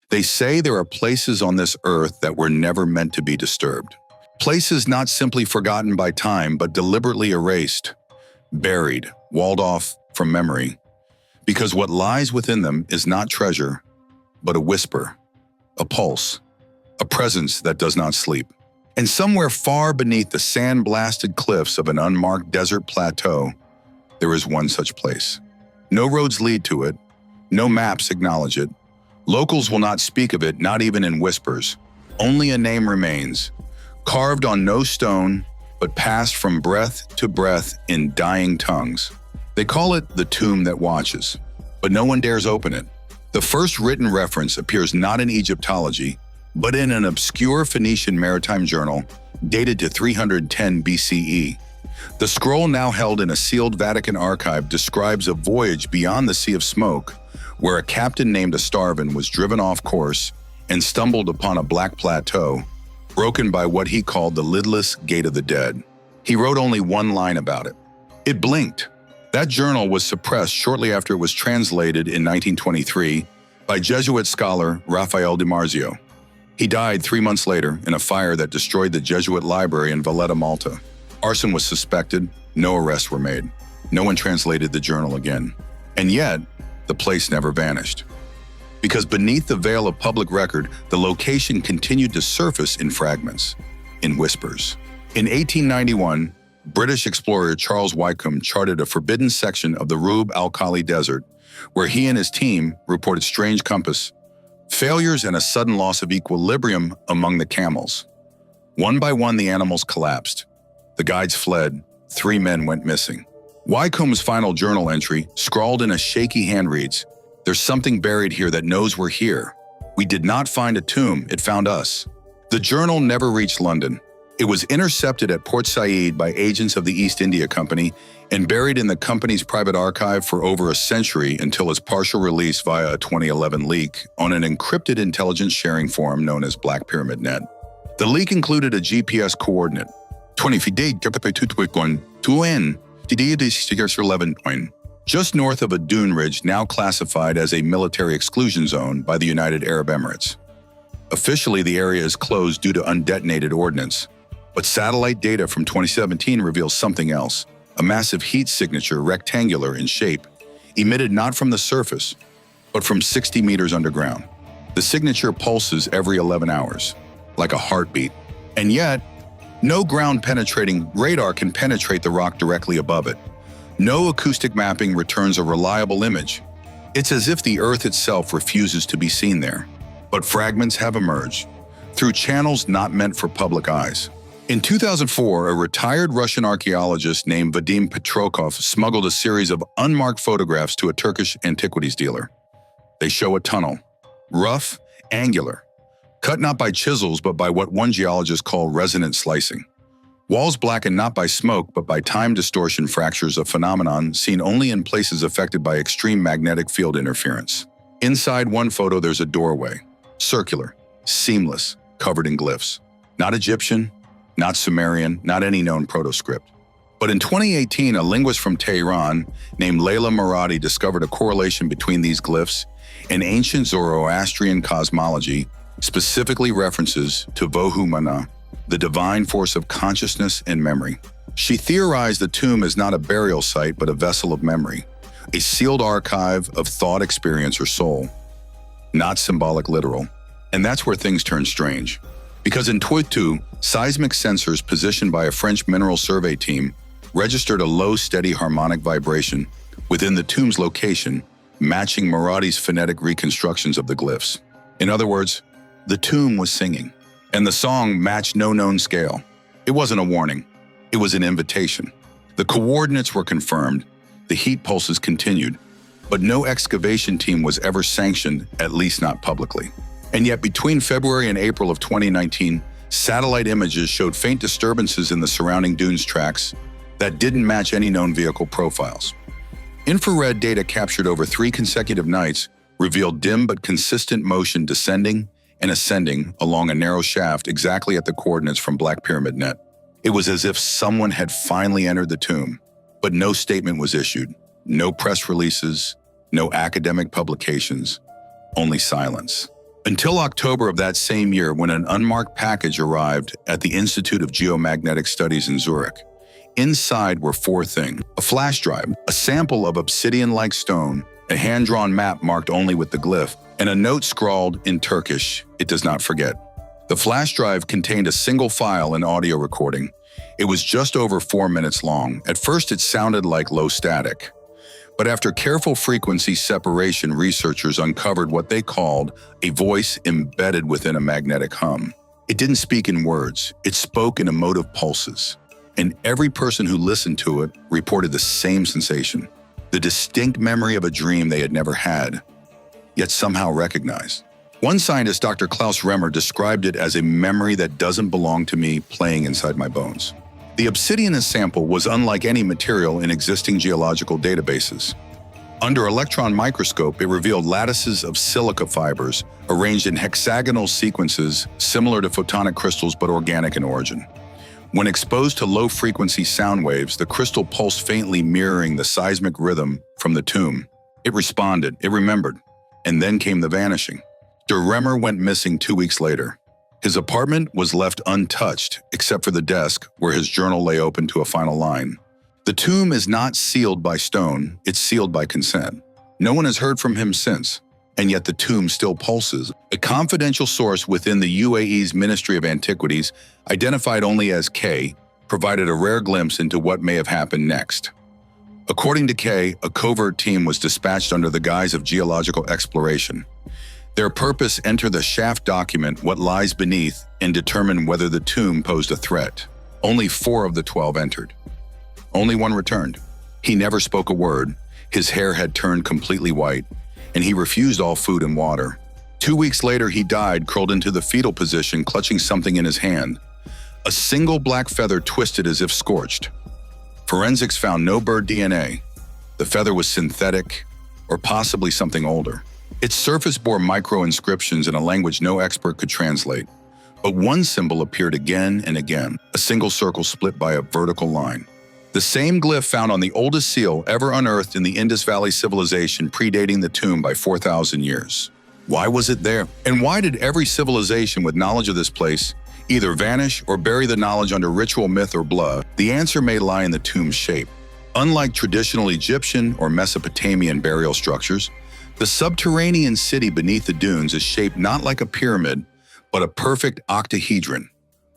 They say there are places on this earth that were never meant to be disturbed. Places not simply forgotten by time, but deliberately erased, buried, walled off from memory. Because what lies within them is not treasure, but a whisper, a pulse, a presence that does not sleep. And somewhere far beneath the sand-blasted cliffs of an unmarked desert plateau, there is one such place. No roads lead to it, no maps acknowledge it. Locals will not speak of it, not even in whispers. Only a name remains, carved on no stone, but passed from breath to breath in dying tongues. They call it the tomb that watches, but no one dares open it. The first written reference appears not in Egyptology, but in an obscure Phoenician maritime journal dated to 310 BCE. The scroll, now held in a sealed Vatican archive, describes a voyage beyond the Sea of Smoke, where a captain named Astarvan was driven off course and stumbled upon a black plateau, broken by what he called the lidless Gate of the Dead. He wrote only one line about it. It blinked. That journal was suppressed shortly after it was translated in 1923 by Jesuit scholar Raphael di Marzio. He died 3 months later in a fire that destroyed the Jesuit library in Valletta, Malta. Arson was suspected, no arrests were made. No one translated the journal again. And yet, the place never vanished. Because beneath the veil of public record, the location continued to surface in fragments, in whispers. In 1891, British explorer Charles Wycombe charted a forbidden section of the Rub al-Khali Desert, where he and his team reported strange compass failures and a sudden loss of equilibrium among the camels. One by one, the animals collapsed. The guides fled. 3 men went missing. Wycombe's final journal entry, scrawled in a shaky hand, reads, "There's something buried here that knows we're here. We did not find a tomb, it found us." The journal never reached London. It was intercepted at Port Said by agents of the East India Company and buried in the company's private archive for over a century until its partial release via a 2011 leak on an encrypted intelligence sharing forum known as Black Pyramid Net. The leak included a GPS coordinate, 20 just north of a dune ridge now classified as a military exclusion zone by the United Arab Emirates. Officially, the area is closed due to undetonated ordnance, but satellite data from 2017 reveals something else, a massive heat signature rectangular in shape, emitted not from the surface, but from 60 meters underground. The signature pulses every 11 hours, like a heartbeat, and yet, no ground-penetrating radar can penetrate the rock directly above it. No acoustic mapping returns a reliable image. It's as if the Earth itself refuses to be seen there. But fragments have emerged, through channels not meant for public eyes. In 2004, a retired Russian archaeologist named Vadim Petrokov smuggled a series of unmarked photographs to a Turkish antiquities dealer. They show a tunnel, rough, angular, cut not by chisels but by what one geologist called resonant slicing. Walls blackened not by smoke but by time distortion fractures, a phenomenon seen only in places affected by extreme magnetic field interference. Inside one photo there's a doorway, circular, seamless, covered in glyphs. Not Egyptian, not Sumerian, not any known proto-script. But in 2018, a linguist from Tehran named Layla Maradi discovered a correlation between these glyphs and ancient Zoroastrian cosmology, specifically references to Vohu Mana, the divine force of consciousness and memory. She theorized the tomb is not a burial site but a vessel of memory, a sealed archive of thought, experience, or soul. Not symbolic, literal. And that's where things turn strange. Because in Toitu, seismic sensors positioned by a French mineral survey team registered a low, steady harmonic vibration within the tomb's location, matching Maradi's phonetic reconstructions of the glyphs. In other words, the tomb was singing, and the song matched no known scale. It wasn't a warning, it was an invitation. The coordinates were confirmed, the heat pulses continued, but no excavation team was ever sanctioned, at least not publicly. And yet between February and April of 2019, satellite images showed faint disturbances in the surrounding dunes tracks that didn't match any known vehicle profiles. Infrared data captured over 3 consecutive nights revealed dim but consistent motion descending and ascending along a narrow shaft exactly at the coordinates from Black Pyramid Net. It was as if someone had finally entered the tomb, but no statement was issued, no press releases, no academic publications, only silence. Until October of that same year, when an unmarked package arrived at the Institute of Geomagnetic Studies in Zurich. Inside were four things: a flash drive, a sample of obsidian-like stone, a hand-drawn map marked only with the glyph, and a note scrawled in Turkish, "It does not forget." The flash drive contained a single file and audio recording. It was just over 4 minutes long. At first, it sounded like low static. But after careful frequency separation, researchers uncovered what they called a voice embedded within a magnetic hum. It didn't speak in words. It spoke in emotive pulses. And every person who listened to it reported the same sensation, the distinct memory of a dream they had never had, yet somehow recognized. One scientist, Dr. Klaus Remmer, described it as a memory that doesn't belong to me playing inside my bones. The obsidian sample was unlike any material in existing geological databases. Under electron microscope, it revealed lattices of silica fibers arranged in hexagonal sequences similar to photonic crystals but organic in origin. When exposed to low-frequency sound waves, the crystal pulsed faintly, mirroring the seismic rhythm from the tomb. It responded, it remembered, and then came the vanishing. Dr. Remmer went missing 2 weeks later. His apartment was left untouched, except for the desk where his journal lay open to a final line. The tomb is not sealed by stone, it's sealed by consent. No one has heard from him since, and yet the tomb still pulses. A confidential source within the UAE's Ministry of Antiquities, identified only as K, provided a rare glimpse into what may have happened next. According to K, a covert team was dispatched under the guise of geological exploration. Their purpose: enter the shaft, document what lies beneath, and determine whether the tomb posed a threat. Only 4 of the 12 entered. Only one returned. He never spoke a word. His hair had turned completely white, and he refused all food and water. 2 weeks later, he died, curled into the fetal position, clutching something in his hand. A single black feather twisted as if scorched. Forensics found no bird DNA. The feather was synthetic, or possibly something older. Its surface bore micro-inscriptions in a language no expert could translate. But one symbol appeared again and again, a single circle split by a vertical line. The same glyph found on the oldest seal ever unearthed in the Indus Valley civilization, predating the tomb by 4,000 years. Why was it there? And why did every civilization with knowledge of this place either vanish or bury the knowledge under ritual, myth, or blood? The answer may lie in the tomb's shape. Unlike traditional Egyptian or Mesopotamian burial structures, the subterranean city beneath the dunes is shaped not like a pyramid, but a perfect octahedron,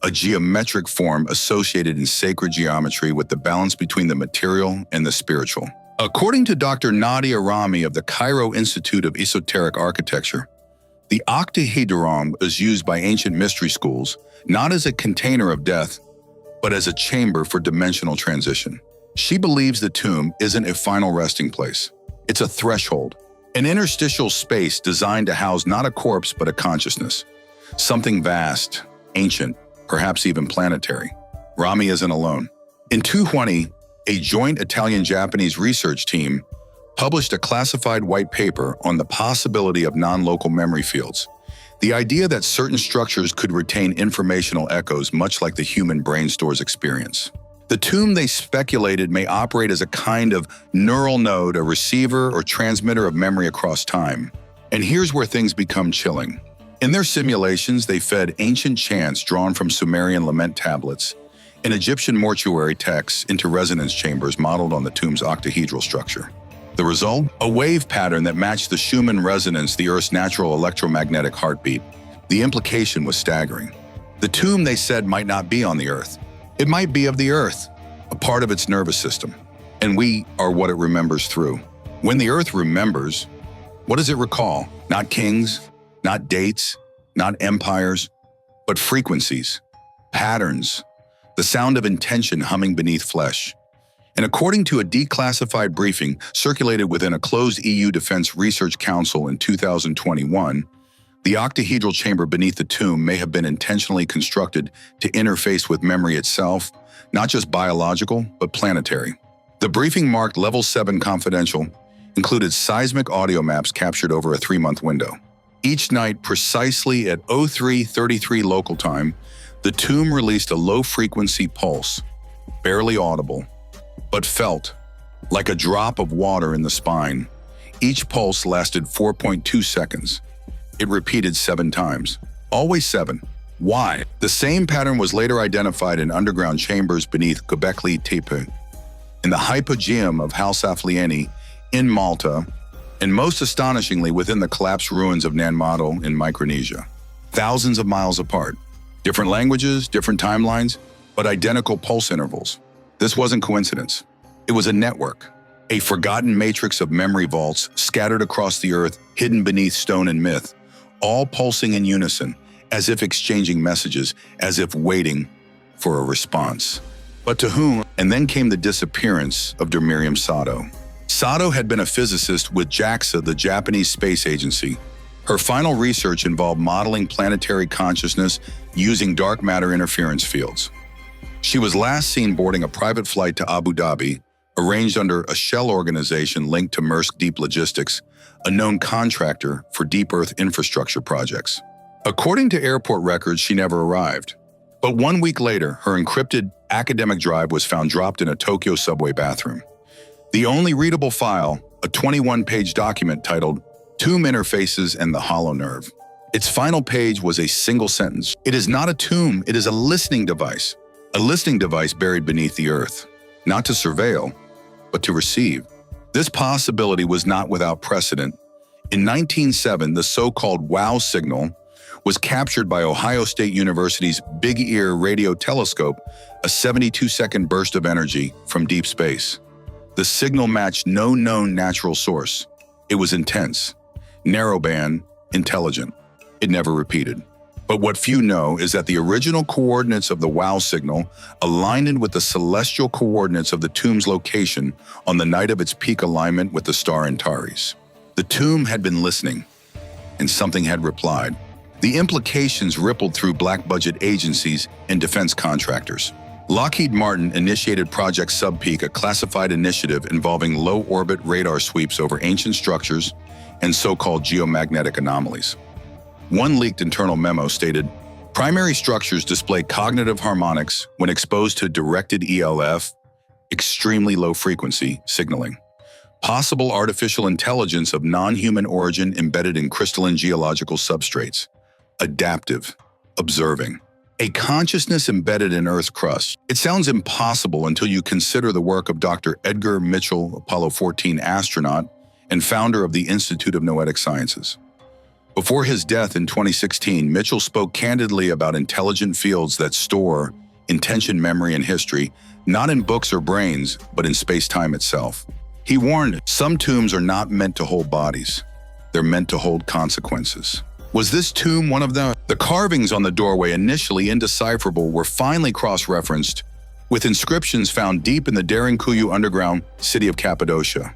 a geometric form associated in sacred geometry with the balance between the material and the spiritual. According to Dr. Nadia Rami of the Cairo Institute of Esoteric Architecture, the octahedron is used by ancient mystery schools not as a container of death, but as a chamber for dimensional transition. She believes the tomb isn't a final resting place. It's a threshold, an interstitial space designed to house not a corpse but a consciousness, something vast, ancient, perhaps even planetary. Rami isn't alone. In 2020, a joint Italian-Japanese research team published a classified white paper on the possibility of non-local memory fields, the idea that certain structures could retain informational echoes much like the human brain stores experience. The tomb, they speculated, may operate as a kind of neural node, a receiver or transmitter of memory across time. And here's where things become chilling. In their simulations, they fed ancient chants drawn from Sumerian lament tablets and Egyptian mortuary texts into resonance chambers modeled on the tomb's octahedral structure. The result? A wave pattern that matched the Schumann resonance, the Earth's natural electromagnetic heartbeat. The implication was staggering. The tomb, they said, might not be on the Earth. It might be of the Earth, a part of its nervous system, and we are what it remembers through. When the Earth remembers, what does it recall? Not kings, not dates, not empires, but frequencies, patterns, the sound of intention humming beneath flesh. And according to a declassified briefing circulated within a closed EU Defense Research Council in 2021, the octahedral chamber beneath the tomb may have been intentionally constructed to interface with memory itself, not just biological, but planetary. The briefing, marked Level 7 confidential, included seismic audio maps captured over a 3-month window. Each night, precisely at 03:33 local time, the tomb released a low-frequency pulse, barely audible, but felt like a drop of water in the spine. Each pulse lasted 4.2 seconds. It repeated 7 times. Always 7. Why? The same pattern was later identified in underground chambers beneath Göbekli Tepe, in the hypogeum of Halsaflieni in Malta, and most astonishingly within the collapsed ruins of Nanmadol in Micronesia. Thousands of miles apart. Different languages, different timelines, but identical pulse intervals. This wasn't coincidence. It was a network, a forgotten matrix of memory vaults scattered across the earth, hidden beneath stone and myth, all pulsing in unison, as if exchanging messages, as if waiting for a response. But to whom? And then came the disappearance of Miriam Sato. Sato had been a physicist with JAXA, the Japanese space agency. Her final research involved modeling planetary consciousness using dark matter interference fields. She was last seen boarding a private flight to Abu Dhabi, arranged under a shell organization linked to Maersk Deep Logistics, a known contractor for deep earth infrastructure projects. According to airport records, she never arrived. But 1 week later, her encrypted academic drive was found dropped in a Tokyo subway bathroom. The only readable file, a 21-page document titled Tomb Interfaces and the Hollow Nerve. Its final page was a single sentence. It is not a tomb, it is a listening device. A listening device buried beneath the earth, not to surveil, but to receive. This possibility was not without precedent. In 1907, the so-called WOW signal was captured by Ohio State University's Big Ear radio telescope, a 72-second burst of energy from deep space. The signal matched no known natural source. It was intense, narrowband, intelligent. It never repeated. But what few know is that the original coordinates of the WOW signal aligned with the celestial coordinates of the tomb's location on the night of its peak alignment with the star Antares. The tomb had been listening, and something had replied. The implications rippled through black-budget agencies and defense contractors. Lockheed Martin initiated Project Subpeak, a classified initiative involving low-orbit radar sweeps over ancient structures and so-called geomagnetic anomalies. One leaked internal memo stated, primary structures display cognitive harmonics when exposed to directed ELF, extremely low frequency signaling. Possible artificial intelligence of non-human origin embedded in crystalline geological substrates. Adaptive, observing. A consciousness embedded in Earth's crust. It sounds impossible until you consider the work of Dr. Edgar Mitchell, Apollo 14 astronaut and founder of the Institute of Noetic Sciences. Before his death in 2016, Mitchell spoke candidly about intelligent fields that store intention, memory, and history, not in books or brains, but in space-time itself. He warned, some tombs are not meant to hold bodies. They're meant to hold consequences. Was this tomb one of them? The carvings on the doorway, initially indecipherable, were finally cross-referenced with inscriptions found deep in the Derinkuyu underground city of Cappadocia.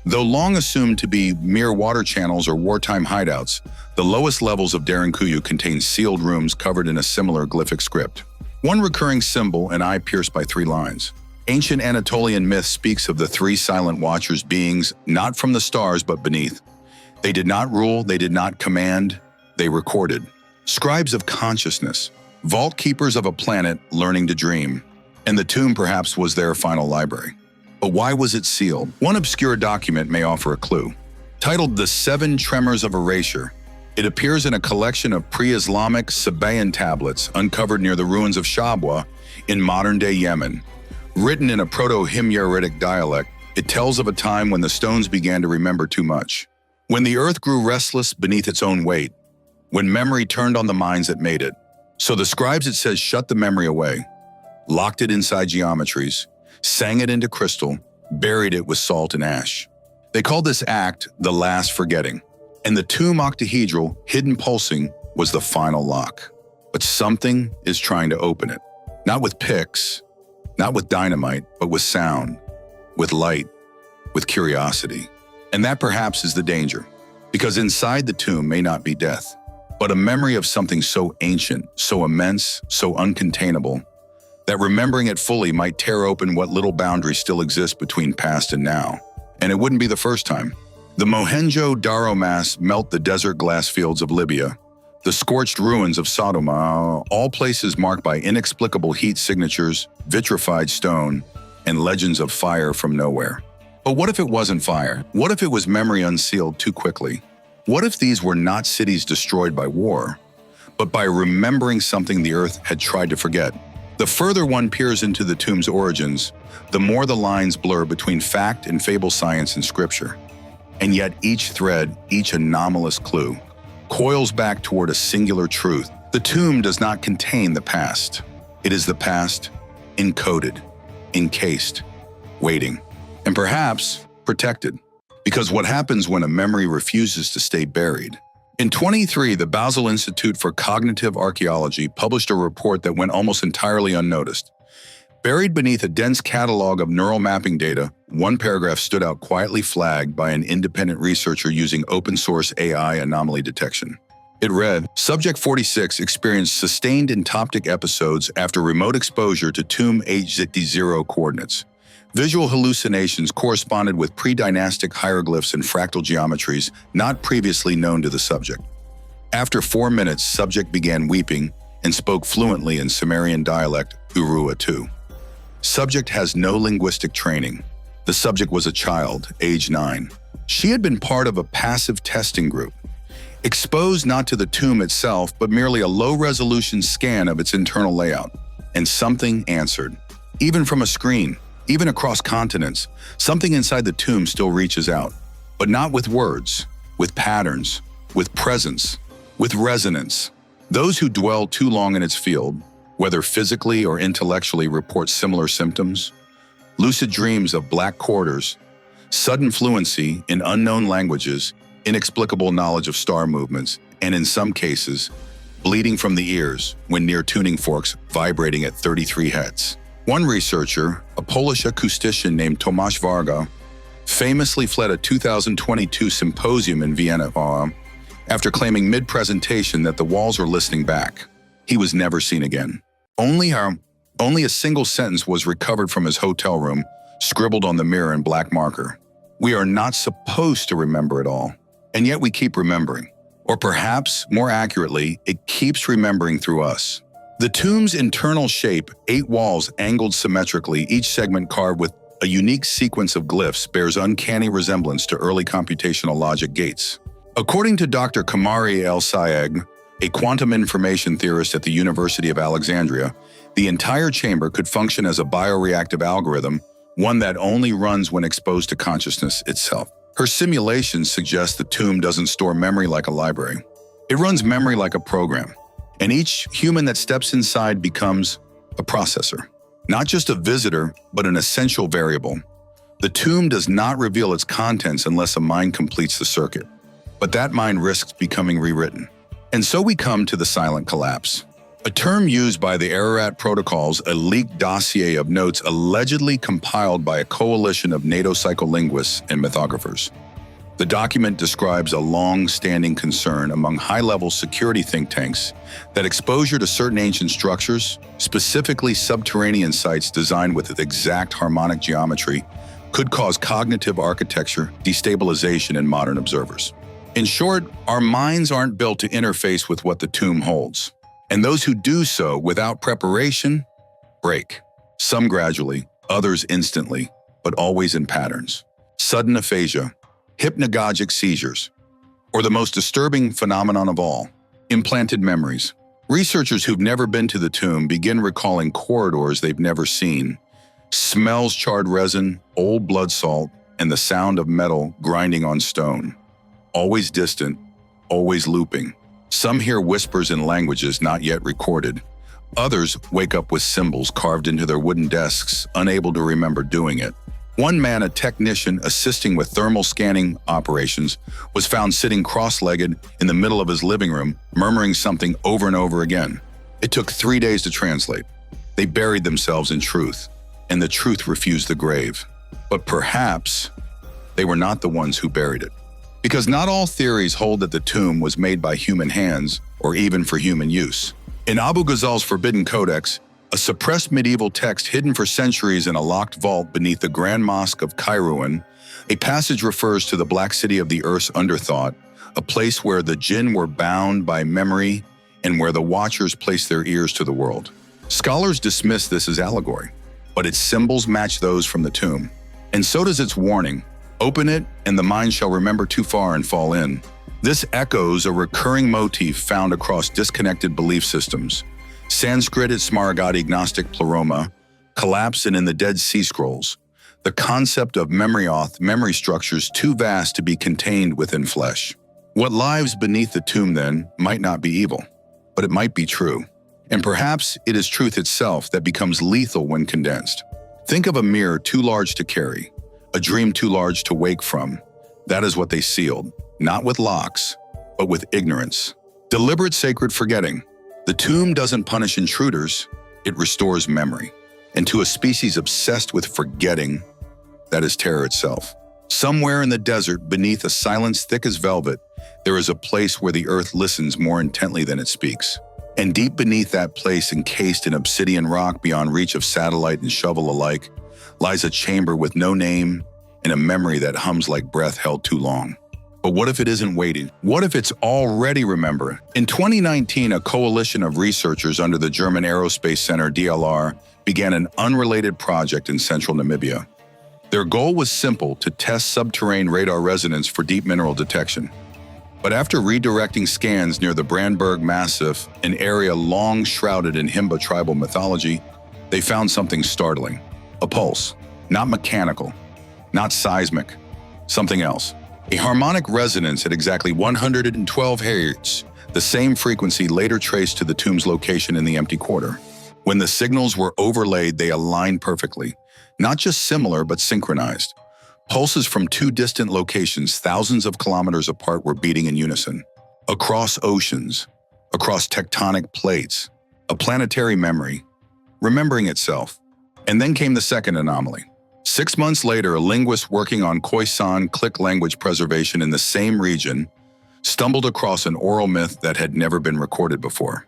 Though long assumed to be mere water channels or wartime hideouts, the lowest levels of Derinkuyu contain sealed rooms covered in a similar glyphic script. One recurring symbol, an eye pierced by 3 lines. Ancient Anatolian myth speaks of the 3 silent watchers, beings not from the stars but beneath. They did not rule, they did not command, they recorded. Scribes of consciousness, vault keepers of a planet learning to dream. And the tomb perhaps was their final library. But why was it sealed? One obscure document may offer a clue. Titled The 7 Tremors of Erasure, it appears in a collection of pre-Islamic Sabaean tablets uncovered near the ruins of Shabwa in modern-day Yemen. Written in a Proto-Himyaritic dialect, it tells of a time when the stones began to remember too much. When the earth grew restless beneath its own weight, when memory turned on the minds that made it. So the scribes, it says, shut the memory away, locked it inside geometries, sang it into crystal, buried it with salt and ash. They called this act the last forgetting, and the tomb octahedral, hidden pulsing, was the final lock. But something is trying to open it, not with picks, not with dynamite, but with sound, with light, with curiosity. And that perhaps is the danger, because inside the tomb may not be death, but a memory of something so ancient, so immense, so uncontainable, that remembering it fully might tear open what little boundaries still exist between past and now. And it wouldn't be the first time. The Mohenjo-Daro mass melt the desert glass fields of Libya, the scorched ruins of Sodoma, all places marked by inexplicable heat signatures, vitrified stone, and legends of fire from nowhere. But what if it wasn't fire? What if it was memory unsealed too quickly? What if these were not cities destroyed by war, but by remembering something the earth had tried to forget? The further one peers into the tomb's origins, the more the lines blur between fact and fable, science and scripture. And yet each thread, each anomalous clue, coils back toward a singular truth. The tomb does not contain the past. It is the past, encoded, encased, waiting, and perhaps protected. Because what happens when a memory refuses to stay buried? In 2023, the Basel Institute for Cognitive Archaeology published a report that went almost entirely unnoticed. Buried beneath a dense catalog of neural mapping data, one paragraph stood out, quietly flagged by an independent researcher using open-source AI anomaly detection. It read, "Subject 46 experienced sustained entoptic episodes after remote exposure to tomb HZ0 coordinates. Visual hallucinations corresponded with pre-dynastic hieroglyphs and fractal geometries not previously known to the subject. After 4 minutes, subject began weeping and spoke fluently in Sumerian dialect, Urua II. Subject has no linguistic training. The subject was a child, age 9. She had been part of a passive testing group, exposed not to the tomb itself, but merely a low-resolution scan of its internal layout. And something answered. Even from a screen, even across continents, something inside the tomb still reaches out. But not with words, with patterns, with presence, with resonance. Those who dwell too long in its field, whether physically or intellectually, report similar symptoms. Lucid dreams of black corridors, sudden fluency in unknown languages, inexplicable knowledge of star movements, and in some cases, bleeding from the ears when near tuning forks vibrating at 33 Hz. One researcher, a Polish acoustician named Tomasz Varga, famously fled a 2022 symposium in Vienna after claiming mid-presentation that the walls were listening back. He was never seen again. Only a single sentence was recovered from his hotel room, scribbled on the mirror in black marker. We are not supposed to remember it all, and yet we keep remembering. Or perhaps, more accurately, it keeps remembering through us. The tomb's internal shape, 8 walls angled symmetrically, each segment carved with a unique sequence of glyphs, bears uncanny resemblance to early computational logic gates. According to Dr. Kamari El-Sayegh, a quantum information theorist at the University of Alexandria, the entire chamber could function as a bioreactive algorithm, one that only runs when exposed to consciousness itself. Her simulations suggest the tomb doesn't store memory like a library. It runs memory like a program. And each human that steps inside becomes a processor. Not just a visitor, but an essential variable. The tomb does not reveal its contents unless a mind completes the circuit. But that mind risks becoming rewritten. And so we come to the silent collapse. A term used by the Ararat protocols, a leaked dossier of notes allegedly compiled by a coalition of NATO psycholinguists and mythographers. The document describes a long-standing concern among high-level security think tanks that exposure to certain ancient structures, specifically subterranean sites designed with exact harmonic geometry, could cause cognitive architecture destabilization in modern observers. In short, our minds aren't built to interface with what the tomb holds. And those who do so without preparation break. Some gradually, others instantly, but always in patterns. Sudden aphasia, hypnagogic seizures, or the most disturbing phenomenon of all, implanted memories. Researchers who've never been to the tomb begin recalling corridors they've never seen, smells charred resin, old blood salt, and the sound of metal grinding on stone. Always distant, always looping. Some hear whispers in languages not yet recorded. Others wake up with symbols carved into their wooden desks, unable to remember doing it. One man, a technician assisting with thermal scanning operations, was found sitting cross-legged in the middle of his living room, murmuring something over and over again. It took 3 days to translate. They buried themselves in truth, and the truth refused the grave. But perhaps they were not the ones who buried it. Because not all theories hold that the tomb was made by human hands or even for human use. In Abu Ghazal's Forbidden Codex, a suppressed medieval text hidden for centuries in a locked vault beneath the Grand Mosque of Kairouan, a passage refers to the Black City of the Earth's underthought, a place where the jinn were bound by memory and where the watchers placed their ears to the world. Scholars dismiss this as allegory, but its symbols match those from the tomb. And so does its warning, open it and the mind shall remember too far and fall in. This echoes a recurring motif found across disconnected belief systems. Sanskrit at Smaragati Gnostic Pleroma, collapse and in the Dead Sea Scrolls. The concept of memory structures too vast to be contained within flesh. What lies beneath the tomb, then, might not be evil, but it might be true. And perhaps it is truth itself that becomes lethal when condensed. Think of a mirror too large to carry, a dream too large to wake from. That is what they sealed, not with locks, but with ignorance. Deliberate sacred forgetting. The tomb doesn't punish intruders, it restores memory. And to a species obsessed with forgetting, that is terror itself. Somewhere in the desert, beneath a silence thick as velvet, there is a place where the earth listens more intently than it speaks. And deep beneath that place, encased in obsidian rock beyond reach of satellite and shovel alike, lies a chamber with no name and a memory that hums like breath held too long. But what if it isn't waiting? What if it's already remembered? In 2019, a coalition of researchers under the German Aerospace Center DLR began an unrelated project in central Namibia. Their goal was simple: to test subterranean radar resonance for deep mineral detection. But after redirecting scans near the Brandberg Massif, an area long shrouded in Himba tribal mythology, they found something startling. A pulse, not mechanical, not seismic, something else. A harmonic resonance at exactly 112 Hz, the same frequency later traced to the tomb's location in the empty quarter. When the signals were overlaid, they aligned perfectly, not just similar but synchronized. Pulses from two distant locations, thousands of kilometers apart, were beating in unison. Across oceans, across tectonic plates, a planetary memory, remembering itself. And then came the second anomaly. 6 months later, a linguist working on Khoisan click language preservation in the same region stumbled across an oral myth that had never been recorded before.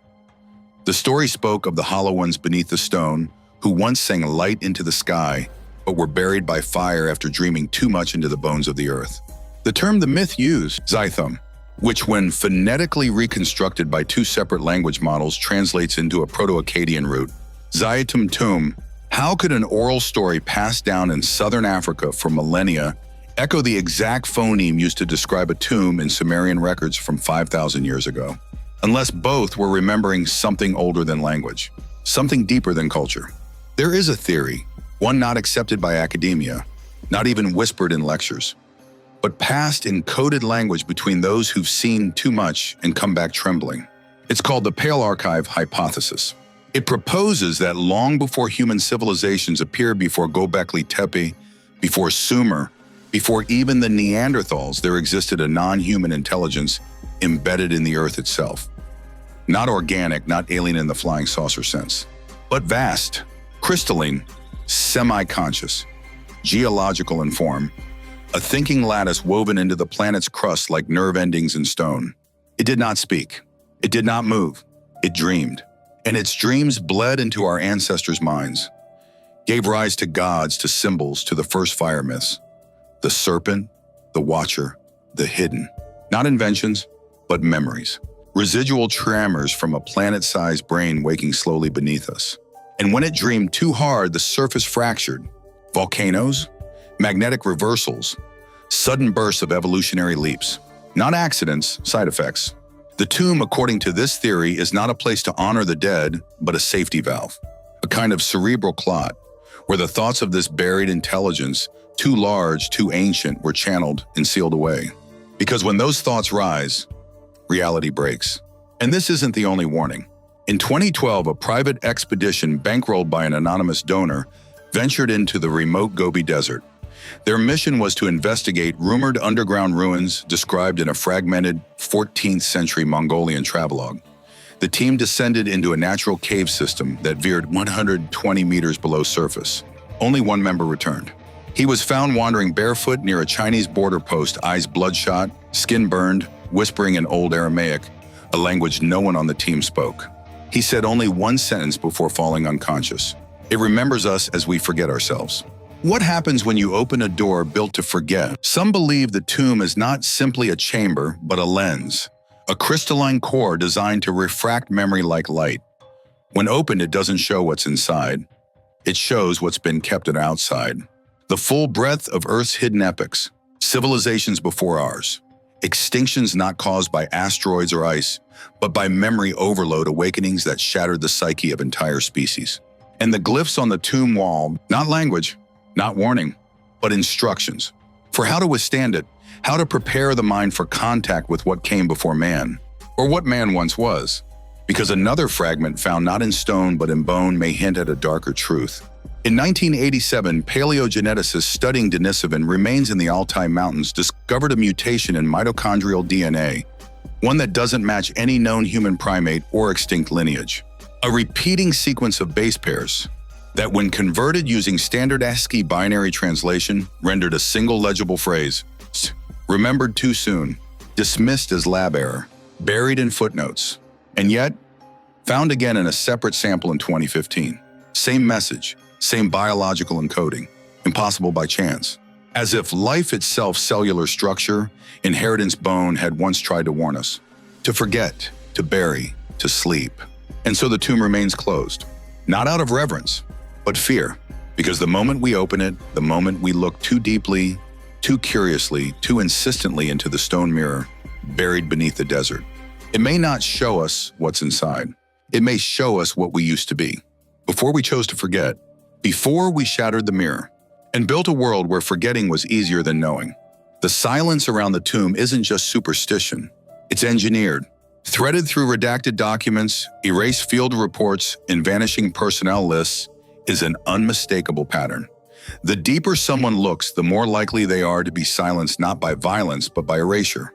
The story spoke of the hollow ones beneath the stone who once sang light into the sky, but were buried by fire after dreaming too much into the bones of the earth. The term the myth used, Zythum, which when phonetically reconstructed by two separate language models translates into a Proto-Akkadian root, Zaytum Tum. How could an oral story passed down in southern Africa for millennia echo the exact phoneme used to describe a tomb in Sumerian records from 5,000 years ago? Unless both were remembering something older than language, something deeper than culture. There is a theory, one not accepted by academia, not even whispered in lectures, but passed in coded language between those who've seen too much and come back trembling. It's called the Pale Archive hypothesis. It proposes that long before human civilizations appeared before Göbekli Tepe, before Sumer, before even the Neanderthals, there existed a non-human intelligence embedded in the earth itself. Not organic, not alien in the flying saucer sense, but vast, crystalline, semi-conscious, geological in form, a thinking lattice woven into the planet's crust like nerve endings in stone. It did not speak. It did not move. It dreamed. And its dreams bled into our ancestors' minds, gave rise to gods, to symbols, to the first fire myths. The serpent, the watcher, the hidden. Not inventions, but memories. Residual tremors from a planet-sized brain waking slowly beneath us. And when it dreamed too hard, the surface fractured. Volcanoes, magnetic reversals, sudden bursts of evolutionary leaps. Not accidents, side effects. The tomb, according to this theory, is not a place to honor the dead, but a safety valve. A kind of cerebral clot, where the thoughts of this buried intelligence, too large, too ancient, were channeled and sealed away. Because when those thoughts rise, reality breaks. And this isn't the only warning. In 2012, a private expedition bankrolled by an anonymous donor ventured into the remote Gobi Desert. Their mission was to investigate rumored underground ruins described in a fragmented 14th century Mongolian travelogue. The team descended into a natural cave system that veered 120 meters below surface. Only one member returned. He was found wandering barefoot near a Chinese border post, eyes bloodshot, skin burned, whispering in Old Aramaic, a language no one on the team spoke. He said only one sentence before falling unconscious. It remembers us as we forget ourselves. What happens when you open a door built to forget? Some believe the tomb is not simply a chamber, but a lens, a crystalline core designed to refract memory like light. When opened, it doesn't show what's inside. It shows what's been kept outside. The full breadth of Earth's hidden epics, civilizations before ours, Extinctions not caused by asteroids or ice, but by memory overload awakenings that shattered the psyche of entire species. And the glyphs on the tomb wall, not language, not warning, but instructions for how to withstand it, how to prepare the mind for contact with what came before man, or what man once was. Because another fragment found not in stone but in bone may hint at a darker truth. In 1987, paleogeneticists studying Denisovan remains in the Altai Mountains discovered a mutation in mitochondrial DNA, one that doesn't match any known human primate or extinct lineage. A repeating sequence of base pairs that, when converted using standard ASCII binary translation, rendered a single legible phrase: remembered too soon, dismissed as lab error, buried in footnotes, and yet found again in a separate sample in 2015. Same message, same biological encoding, impossible by chance. As if life itself, cellular structure, inheritance bone, had once tried to warn us. To forget, to bury, to sleep. And so the tomb remains closed. Not out of reverence, but fear. Because the moment we open it, the moment we look too deeply, too curiously, too insistently into the stone mirror, buried beneath the desert, it may not show us what's inside. It may show us what we used to be. Before we chose to forget, before we shattered the mirror and built a world where forgetting was easier than knowing. The silence around the tomb isn't just superstition. It's engineered, threaded through redacted documents, erased field reports, and vanishing personnel lists, is an unmistakable pattern. The deeper someone looks, the more likely they are to be silenced not by violence, but by erasure.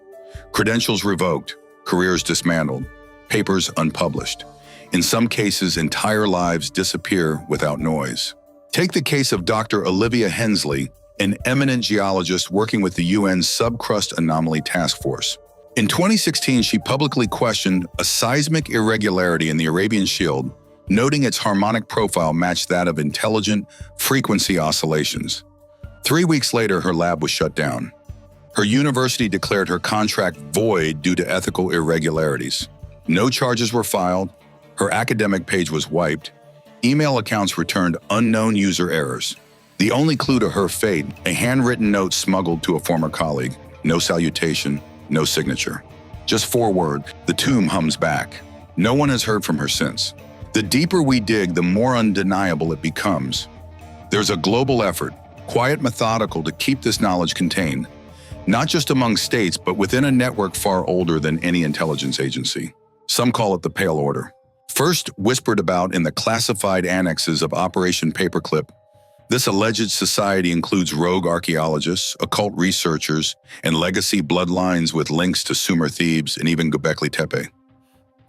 Credentials revoked, careers dismantled, papers unpublished. In some cases, entire lives disappear without noise. Take the case of Dr. Olivia Hensley, an eminent geologist working with the UN's Subcrust Anomaly Task Force. In 2016, she publicly questioned a seismic irregularity in the Arabian Shield, noting its harmonic profile matched that of intelligent frequency oscillations. 3 weeks later, her lab was shut down. Her university declared her contract void due to ethical irregularities. No charges were filed. Her academic page was wiped. Email accounts returned unknown user errors. The only clue to her fate, a handwritten note smuggled to a former colleague. No salutation, no signature. Just 4 words, the tomb hums back. No one has heard from her since. The deeper we dig, the more undeniable it becomes. There's a global effort, quiet, methodical, to keep this knowledge contained, not just among states, but within a network far older than any intelligence agency. Some call it the Pale Order. First whispered about in the classified annexes of Operation Paperclip, this alleged society includes rogue archaeologists, occult researchers, and legacy bloodlines with links to Sumer Thebes and even Göbekli Tepe.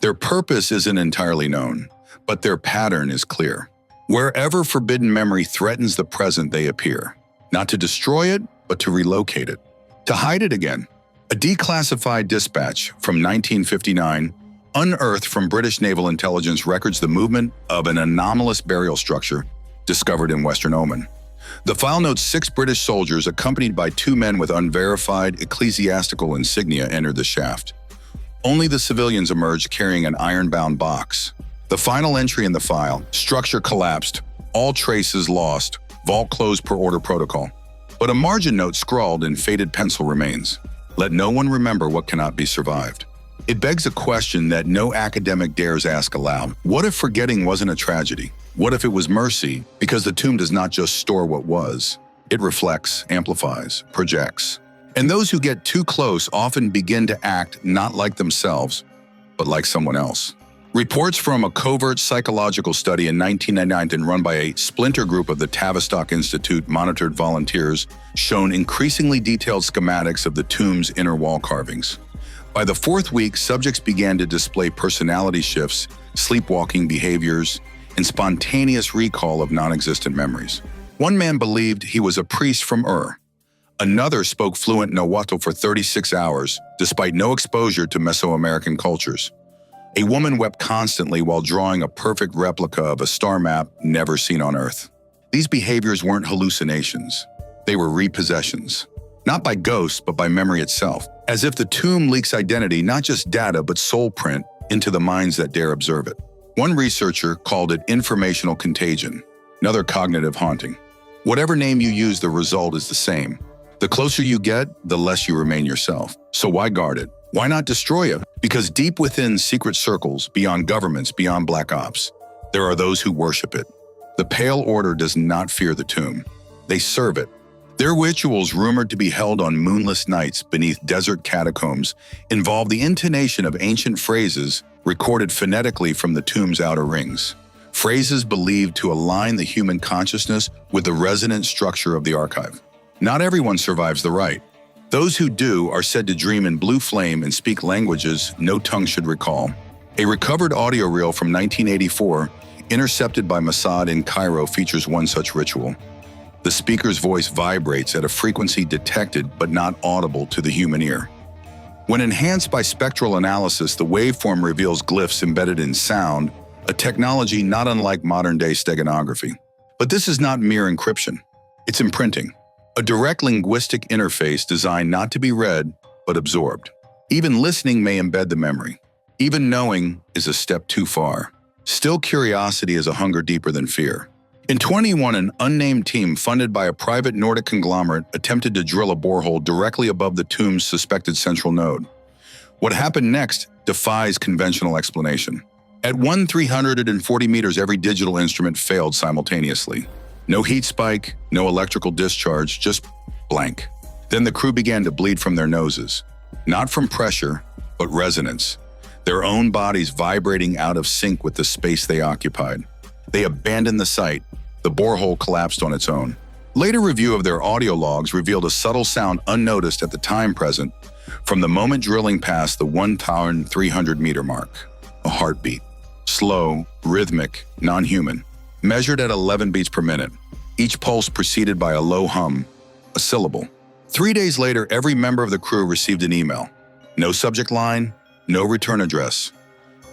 Their purpose isn't entirely known, but their pattern is clear. Wherever forbidden memory threatens the present, they appear. Not to destroy it, but to relocate it. To hide it again. A declassified dispatch from 1959, unearthed from British naval intelligence, records the movement of an anomalous burial structure discovered in Western Oman. The file notes 6 British soldiers accompanied by 2 men with unverified ecclesiastical insignia entered the shaft. Only the civilians emerged carrying an iron-bound box. The final entry in the file, structure collapsed, all traces lost, vault closed per order protocol. But a margin note scrawled in faded pencil remains. Let no one remember what cannot be survived. It begs a question that no academic dares ask aloud. What if forgetting wasn't a tragedy? What if it was mercy? Because the tomb does not just store what was. It reflects, amplifies, projects. And those who get too close often begin to act not like themselves, but like someone else. Reports from a covert psychological study in 1999 run by a splinter group of the Tavistock Institute monitored volunteers shown increasingly detailed schematics of the tomb's inner wall carvings. By the 4th week, subjects began to display personality shifts, sleepwalking behaviors, and spontaneous recall of non-existent memories. One man believed he was a priest from Ur. Another spoke fluent Nahuatl for 36 hours, despite no exposure to Mesoamerican cultures. A woman wept constantly while drawing a perfect replica of a star map never seen on Earth. These behaviors weren't hallucinations. They were repossessions. Not by ghosts, but by memory itself, as if the tomb leaks identity, not just data, but soul print, into the minds that dare observe it. One researcher called it informational contagion, another cognitive haunting. Whatever name you use, the result is the same. The closer you get, the less you remain yourself. So why guard it? Why not destroy it? Because deep within secret circles, beyond governments, beyond black ops, there are those who worship it. The Pale Order does not fear the tomb. They serve it. Their rituals, rumored to be held on moonless nights beneath desert catacombs, involve the intonation of ancient phrases recorded phonetically from the tomb's outer rings. Phrases believed to align the human consciousness with the resonant structure of the archive. Not everyone survives the rite. Those who do are said to dream in blue flame and speak languages no tongue should recall. A recovered audio reel from 1984, intercepted by Mossad in Cairo, features one such ritual. The speaker's voice vibrates at a frequency detected but not audible to the human ear. When enhanced by spectral analysis, the waveform reveals glyphs embedded in sound, a technology not unlike modern-day steganography. But this is not mere encryption. It's imprinting, a direct linguistic interface designed not to be read, but absorbed. Even listening may embed the memory. Even knowing is a step too far. Still, curiosity is a hunger deeper than fear. In 2021, an unnamed team funded by a private Nordic conglomerate attempted to drill a borehole directly above the tomb's suspected central node. What happened next defies conventional explanation. At 340 meters, every digital instrument failed simultaneously. No heat spike, no electrical discharge, just blank. Then the crew began to bleed from their noses. Not from pressure, but resonance. Their own bodies vibrating out of sync with the space they occupied. They abandoned the site. The borehole collapsed on its own. Later review of their audio logs revealed a subtle sound unnoticed at the time present from the moment drilling past the 1,300-meter mark. A heartbeat. Slow, rhythmic, non-human. Measured at 11 beats per minute. Each pulse preceded by a low hum, a syllable. 3 days later, every member of the crew received an email. No subject line, no return address.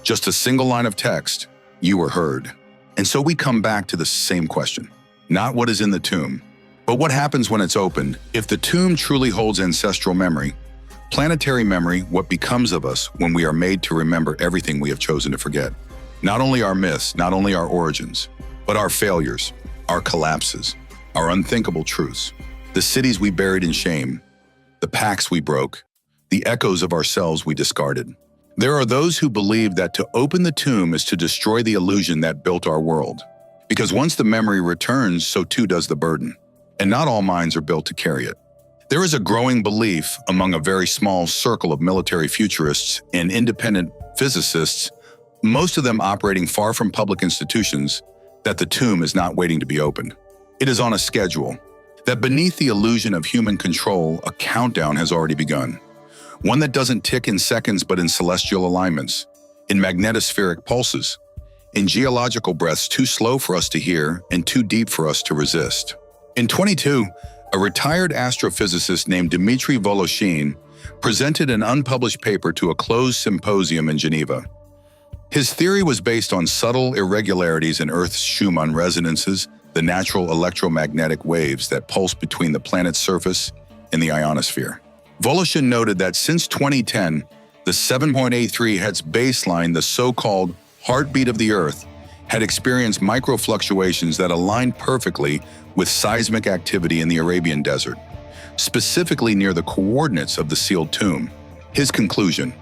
Just a single line of text. You were heard. And so we come back to the same question. Not what is in the tomb, but what happens when it's opened. If the tomb truly holds ancestral memory, planetary memory, what becomes of us when we are made to remember everything we have chosen to forget? Not only our myths, not only our origins, but our failures, our collapses, our unthinkable truths, the cities we buried in shame, the pacts we broke, the echoes of ourselves we discarded. There are those who believe that to open the tomb is to destroy the illusion that built our world. Because once the memory returns, so too does the burden. And not all minds are built to carry it. There is a growing belief among a very small circle of military futurists and independent physicists, most of them operating far from public institutions, that the tomb is not waiting to be opened. It is on a schedule. That beneath the illusion of human control, a countdown has already begun. One that doesn't tick in seconds but in celestial alignments, in magnetospheric pulses, in geological breaths too slow for us to hear and too deep for us to resist. In 2022, a retired astrophysicist named Dmitry Voloshin presented an unpublished paper to a closed symposium in Geneva. His theory was based on subtle irregularities in Earth's Schumann resonances, the natural electromagnetic waves that pulse between the planet's surface and the ionosphere. Voloshin noted that since 2010, the 7.83 Hz baseline, the so-called heartbeat of the Earth, had experienced microfluctuations that aligned perfectly with seismic activity in the Arabian Desert, specifically near the coordinates of the sealed tomb. His conclusion,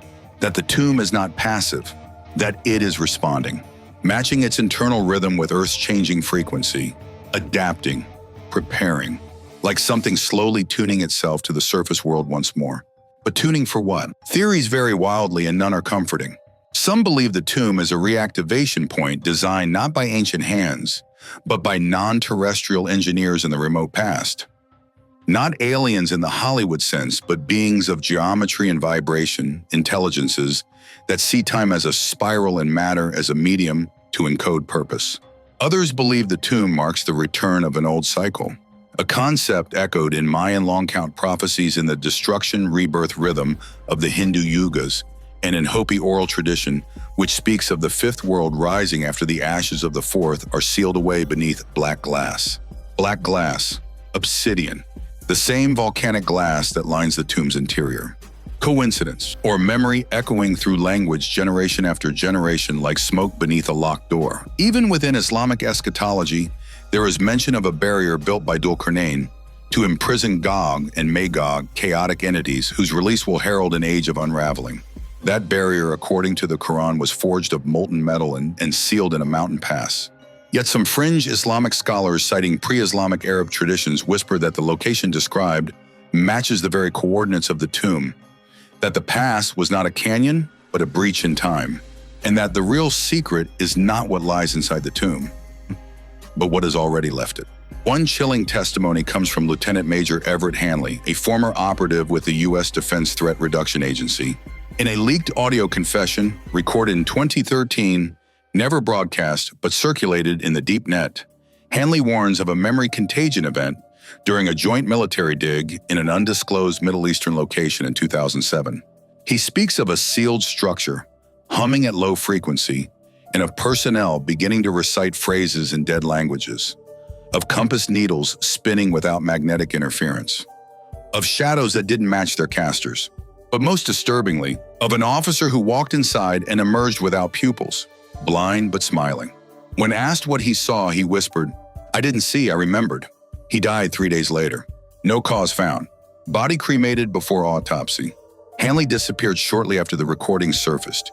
that the tomb is not passive, that it is responding, matching its internal rhythm with Earth's changing frequency, adapting, preparing, like something slowly tuning itself to the surface world once more. But tuning for what? Theories vary wildly and none are comforting. Some believe the tomb is a reactivation point designed not by ancient hands, but by non-terrestrial engineers in the remote past. Not aliens in the Hollywood sense, but beings of geometry and vibration, intelligences that see time as a spiral and matter as a medium to encode purpose. Others believe the tomb marks the return of an old cycle, a concept echoed in Mayan long-count prophecies in the destruction-rebirth rhythm of the Hindu yugas, and in Hopi oral tradition, which speaks of the fifth world rising after the ashes of the fourth are sealed away beneath black glass. Black glass, obsidian, the same volcanic glass that lines the tomb's interior. Coincidence, or memory echoing through language generation after generation like smoke beneath a locked door. Even within Islamic eschatology, there is mention of a barrier built by Dhul-Qarnayn, to imprison Gog and Magog, chaotic entities whose release will herald an age of unraveling. That barrier, according to the Quran, was forged of molten metal and sealed in a mountain pass. Yet some fringe Islamic scholars citing pre-Islamic Arab traditions whisper that the location described matches the very coordinates of the tomb, that the pass was not a canyon, but a breach in time, and that the real secret is not what lies inside the tomb, but what has already left it. One chilling testimony comes from Lieutenant Major Everett Hanley, a former operative with the U.S. Defense Threat Reduction Agency. In a leaked audio confession recorded in 2013, never broadcast but circulated in the deep net, Hanley warns of a memory contagion event during a joint military dig in an undisclosed Middle Eastern location in 2007. He speaks of a sealed structure, humming at low frequency, and of personnel beginning to recite phrases in dead languages, of compass needles spinning without magnetic interference, of shadows that didn't match their casters, but most disturbingly, of an officer who walked inside and emerged without pupils, blind but smiling. When asked what he saw, he whispered, "I didn't see, I remembered." He died 3 days later. No cause found. Body cremated before autopsy. Hanley disappeared shortly after the recording surfaced.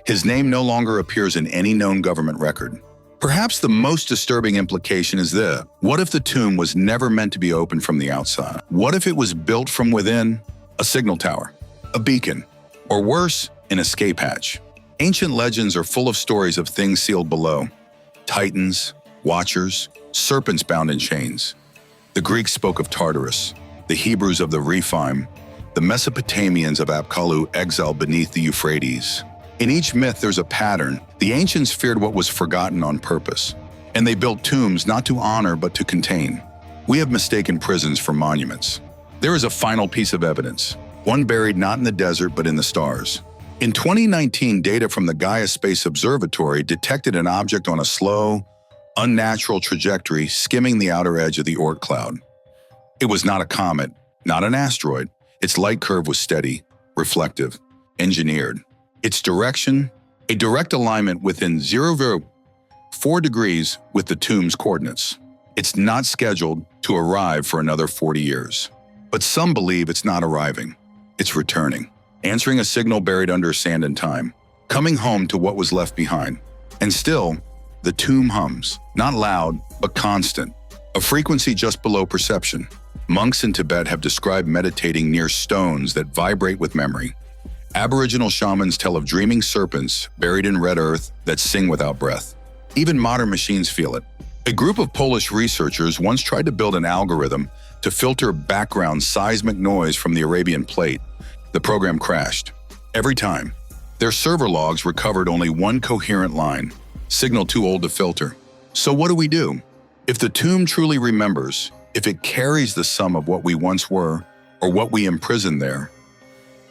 His name no longer appears in any known government record. Perhaps the most disturbing implication is this: what if the tomb was never meant to be opened from the outside? What if it was built from within? A signal tower, a beacon, or worse, an escape hatch. Ancient legends are full of stories of things sealed below: titans, watchers, serpents bound in chains. The Greeks spoke of Tartarus, the Hebrews of the Rephaim, the Mesopotamians of Apkallu exiled beneath the Euphrates. In each myth, there's a pattern. The ancients feared what was forgotten on purpose, and they built tombs not to honor but to contain. We have mistaken prisons for monuments. There is a final piece of evidence, one buried not in the desert but in the stars. In 2019, data from the Gaia Space Observatory detected an object on a slow, unnatural trajectory skimming the outer edge of the Oort cloud. It was not a comet, not an asteroid. Its light curve was steady, reflective, engineered. Its direction, a direct alignment within 0.04 degrees with the tomb's coordinates. It's not scheduled to arrive for another 40 years. But some believe it's not arriving. It's returning, answering a signal buried under sand and time, coming home to what was left behind. And still, the tomb hums, not loud, but constant, a frequency just below perception. Monks in Tibet have described meditating near stones that vibrate with memory. Aboriginal shamans tell of dreaming serpents buried in red earth that sing without breath. Even modern machines feel it. A group of Polish researchers once tried to build an algorithm to filter background seismic noise from the Arabian Plate. The program crashed. Every time. Their server logs recovered only one coherent line, signal too old to filter. So what do? If the tomb truly remembers, if it carries the sum of what we once were or what we imprisoned there,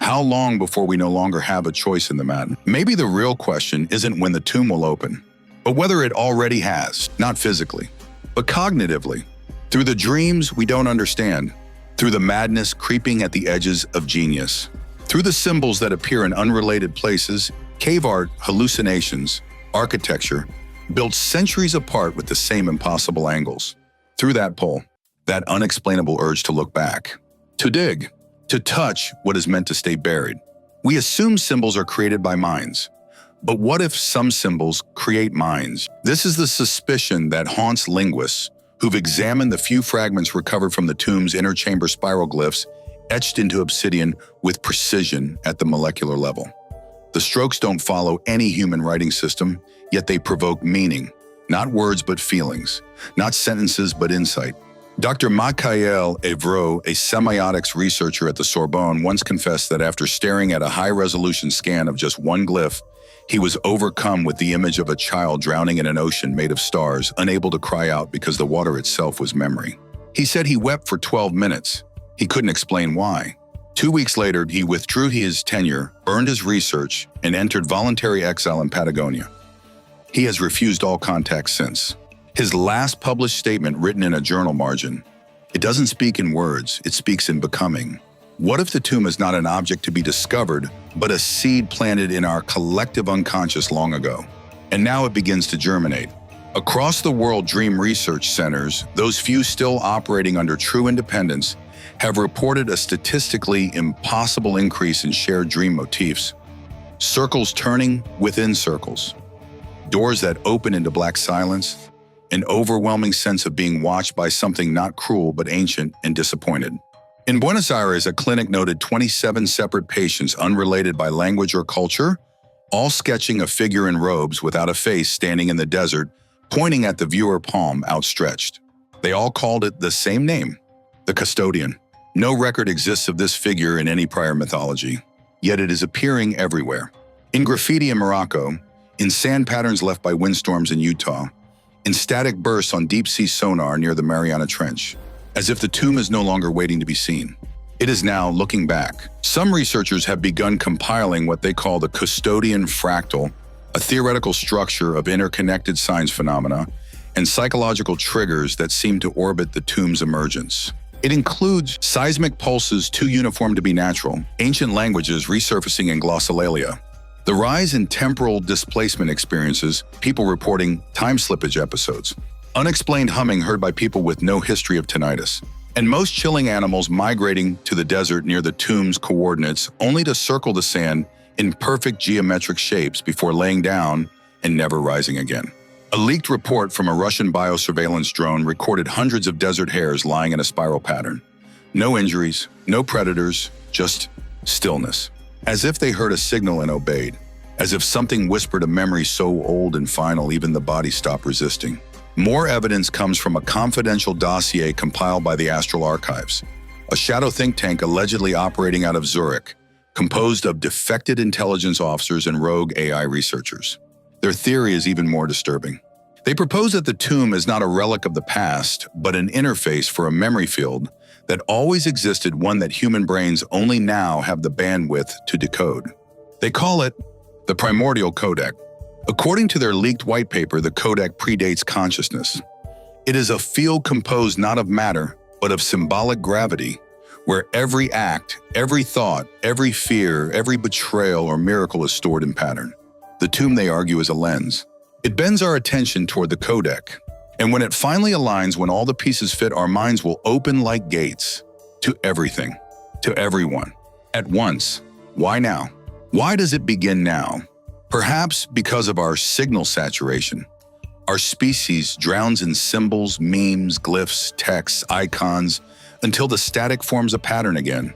how long before we no longer have a choice in the matter? Maybe the real question isn't when the tomb will open, but whether it already has, not physically, but cognitively, through the dreams we don't understand, through the madness creeping at the edges of genius, through the symbols that appear in unrelated places, cave art, hallucinations, architecture, built centuries apart with the same impossible angles. Through that pull, that unexplainable urge to look back, to dig, to touch what is meant to stay buried. We assume symbols are created by minds. But what if some symbols create minds? This is the suspicion that haunts linguists who've examined the few fragments recovered from the tomb's inner chamber spiral glyphs etched into obsidian with precision at the molecular level. The strokes don't follow any human writing system, yet they provoke meaning, not words but feelings, not sentences but insight. Dr. Michael Evreau, a semiotics researcher at the Sorbonne, once confessed that after staring at a high-resolution scan of just one glyph, he was overcome with the image of a child drowning in an ocean made of stars, unable to cry out because the water itself was memory. He said he wept for 12 minutes. He couldn't explain why. 2 weeks later, he withdrew his tenure, burned his research, and entered voluntary exile in Patagonia. He has refused all contact since. His last published statement written in a journal margin: "It doesn't speak in words, it speaks in becoming." What if the tomb is not an object to be discovered, but a seed planted in our collective unconscious long ago? And now it begins to germinate. Across the world, dream research centers, those few still operating under true independence, have reported a statistically impossible increase in shared dream motifs. Circles turning within circles, doors that open into black silence, an overwhelming sense of being watched by something not cruel but ancient and disappointed. In Buenos Aires, a clinic noted 27 separate patients unrelated by language or culture, all sketching a figure in robes without a face standing in the desert, pointing at the viewer, palm outstretched. They all called it the same name, the custodian. No record exists of this figure in any prior mythology, yet it is appearing everywhere. In graffiti in Morocco, in sand patterns left by windstorms in Utah, in static bursts on deep-sea sonar near the Mariana Trench, as if the tomb is no longer waiting to be seen. It is now looking back. Some researchers have begun compiling what they call the custodian fractal, a theoretical structure of interconnected signs phenomena and psychological triggers that seem to orbit the tomb's emergence. It includes seismic pulses too uniform to be natural, ancient languages resurfacing in glossolalia, the rise in temporal displacement experiences, people reporting time slippage episodes, unexplained humming heard by people with no history of tinnitus, and most chilling animals migrating to the desert near the tomb's coordinates only to circle the sand in perfect geometric shapes before laying down and never rising again. A leaked report from a Russian biosurveillance drone recorded hundreds of desert hares lying in a spiral pattern. No injuries, no predators, just stillness. As if they heard a signal and obeyed. As if something whispered a memory so old and final even the body stopped resisting. More evidence comes from a confidential dossier compiled by the Astral Archives, a shadow think tank allegedly operating out of Zurich, composed of defected intelligence officers and rogue AI researchers. Their theory is even more disturbing. They propose that the tomb is not a relic of the past, but an interface for a memory field that always existed, one that human brains only now have the bandwidth to decode. They call it the primordial codec. According to their leaked white paper, the codec predates consciousness. It is a field composed not of matter, but of symbolic gravity, where every act, every thought, every fear, every betrayal or miracle is stored in pattern. The tomb, they argue, is a lens. It bends our attention toward the codec, and when it finally aligns, when all the pieces fit, our minds will open like gates to everything, to everyone, at once. Why now? Why does it begin now? Perhaps because of our signal saturation. Our species drowns in symbols, memes, glyphs, texts, icons, until the static forms a pattern again.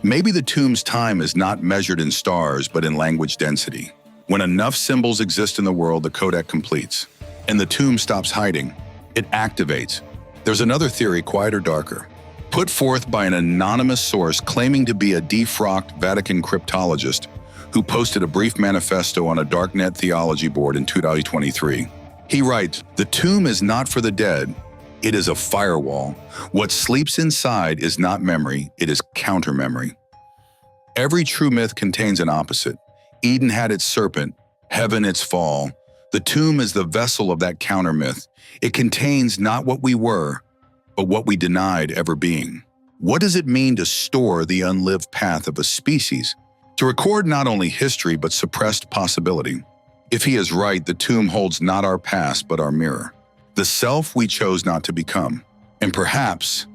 Maybe the tomb's time is not measured in stars, but in language density. When enough symbols exist in the world, the codec completes, and the tomb stops hiding. It activates. There's another theory, quieter, darker, put forth by an anonymous source claiming to be a defrocked Vatican cryptologist who posted a brief manifesto on a darknet theology board in 2023. He writes, "The tomb is not for the dead. It is a firewall. What sleeps inside is not memory, it is counter-memory. Every true myth contains an opposite. Eden had its serpent, heaven its fall. The tomb is the vessel of that counter-myth. It contains not what we were, but what we denied ever being. What does it mean to store the unlived path of a species? To record not only history, but suppressed possibility. If he is right, the tomb holds not our past, but our mirror. The self we chose not to become, and perhaps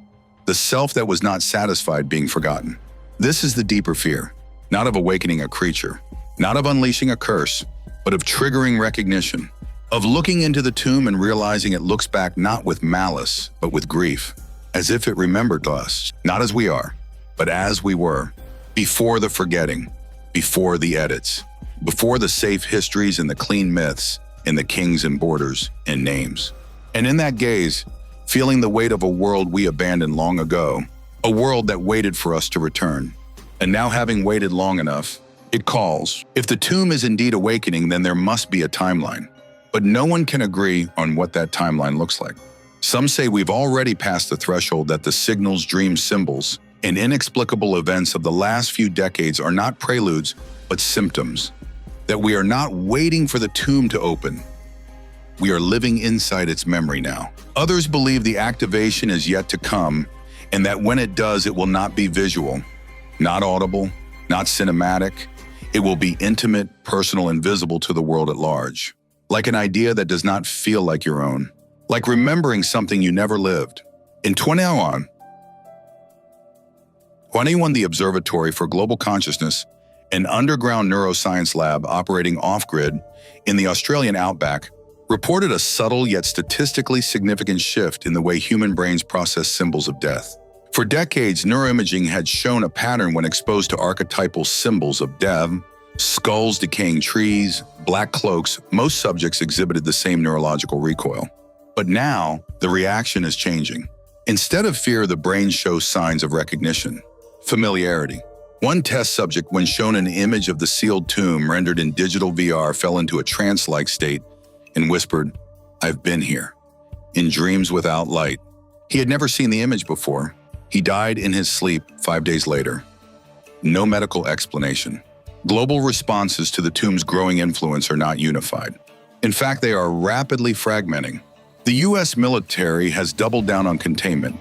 the self that was not satisfied being forgotten. This is the deeper fear, not of awakening a creature, not of unleashing a curse, but of triggering recognition, of looking into the tomb and realizing it looks back not with malice, but with grief, as if it remembered us, not as we are, but as we were, before the forgetting, before the edits, before the safe histories and the clean myths, and the kings and borders and names. And in that gaze, feeling the weight of a world we abandoned long ago, a world that waited for us to return. And now, having waited long enough, it calls. If the tomb is indeed awakening, then there must be a timeline. But no one can agree on what that timeline looks like. Some say we've already passed the threshold, that the signals, dreams, symbols, and inexplicable events of the last few decades are not preludes, but symptoms. That we are not waiting for the tomb to open. We are living inside its memory now. Others believe the activation is yet to come, and that when it does, it will not be visual, not audible, not cinematic. It will be intimate, personal, and visible to the world at large. like an idea that does not feel like your own, like remembering something you never lived. In 2021, the Observatory for Global Consciousness, an underground neuroscience lab operating off-grid in the Australian outback, reported a subtle yet statistically significant shift in the way human brains process symbols of death. For decades, neuroimaging had shown a pattern when exposed to archetypal symbols of death: skulls, decaying trees, black cloaks. Most subjects exhibited the same neurological recoil. But now, the reaction is changing. Instead of fear, the brain shows signs of recognition, familiarity. One test subject, when shown an image of the sealed tomb rendered in digital VR, fell into a trance-like state and whispered, "I've been here," in dreams without light. He had never seen the image before. He died in his sleep 5 days later. No medical explanation. Global responses to the tomb's growing influence are not unified. In fact, they are rapidly fragmenting. The U.S. military has doubled down on containment.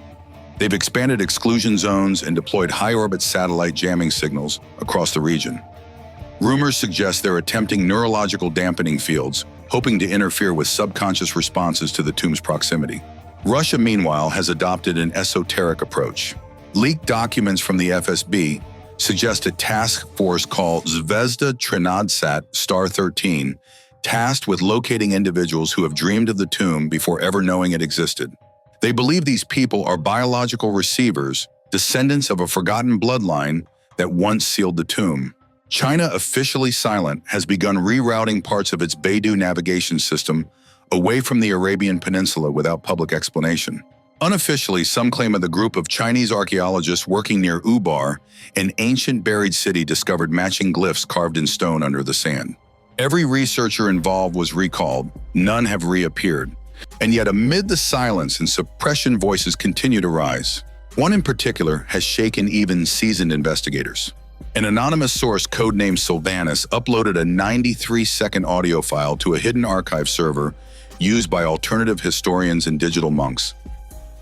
They've expanded exclusion zones and deployed high-orbit satellite jamming signals across the region. Rumors suggest they're attempting neurological dampening fields, hoping to interfere with subconscious responses to the tomb's proximity. Russia, meanwhile, has adopted an esoteric approach. Leaked documents from the FSB suggest a task force called Zvezda Trinadsat Star 13, tasked with locating individuals who have dreamed of the tomb before ever knowing it existed. They believe these people are biological receivers, descendants of a forgotten bloodline that once sealed the tomb. China, officially silent, has begun rerouting parts of its Beidou navigation system away from the Arabian Peninsula without public explanation. Unofficially, some claim of the group of Chinese archaeologists working near Ubar, an ancient buried city, discovered matching glyphs carved in stone under the sand. Every researcher involved was recalled. None have reappeared. And yet, amid the silence and suppression, voices continue to rise. One in particular has shaken even seasoned investigators. An anonymous source, codenamed Sylvanus, uploaded a 93-second audio file to a hidden archive server used by alternative historians and digital monks.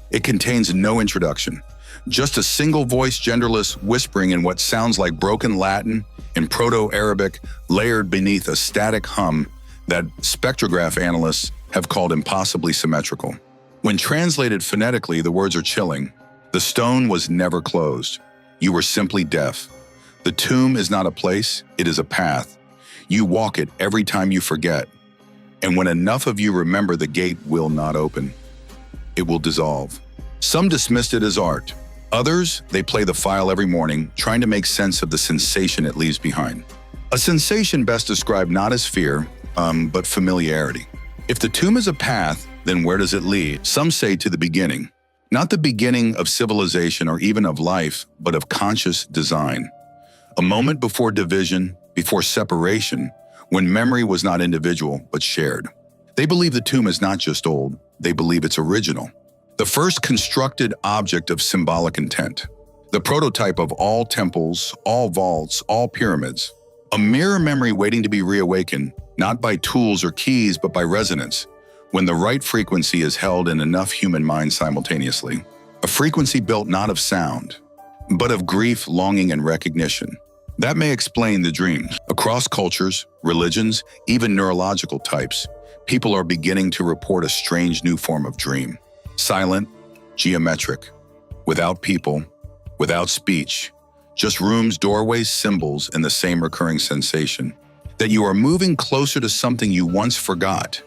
It contains no introduction, just a single-voice, genderless whispering in what sounds like broken Latin and Proto-Arabic, layered beneath a static hum that spectrograph analysts have called impossibly symmetrical. When translated phonetically, the words are chilling. The stone was never closed. You were simply deaf. The tomb is not a place, it is a path. You walk it every time you forget. And when enough of you remember, the gate will not open. It will dissolve. Some dismissed it as art. Others, they play the file every morning, trying to make sense of the sensation it leaves behind. A sensation best described not as fear, but familiarity. If the tomb is a path, then where does it lead? Some say to the beginning. Not the beginning of civilization or even of life, but of conscious design. A moment before division, before separation, when memory was not individual, but shared. They believe the tomb is not just old, they believe it's original. The first constructed object of symbolic intent. The prototype of all temples, all vaults, all pyramids. A mirror memory waiting to be reawakened, not by tools or keys, but by resonance, when the right frequency is held in enough human minds simultaneously. A frequency built not of sound, but of grief, longing, and recognition. That may explain the dreams. Across cultures, religions, even neurological types, people are beginning to report a strange new form of dream. Silent, geometric, without people, without speech, just rooms, doorways, symbols, and the same recurring sensation. That you are moving closer to something you once forgot,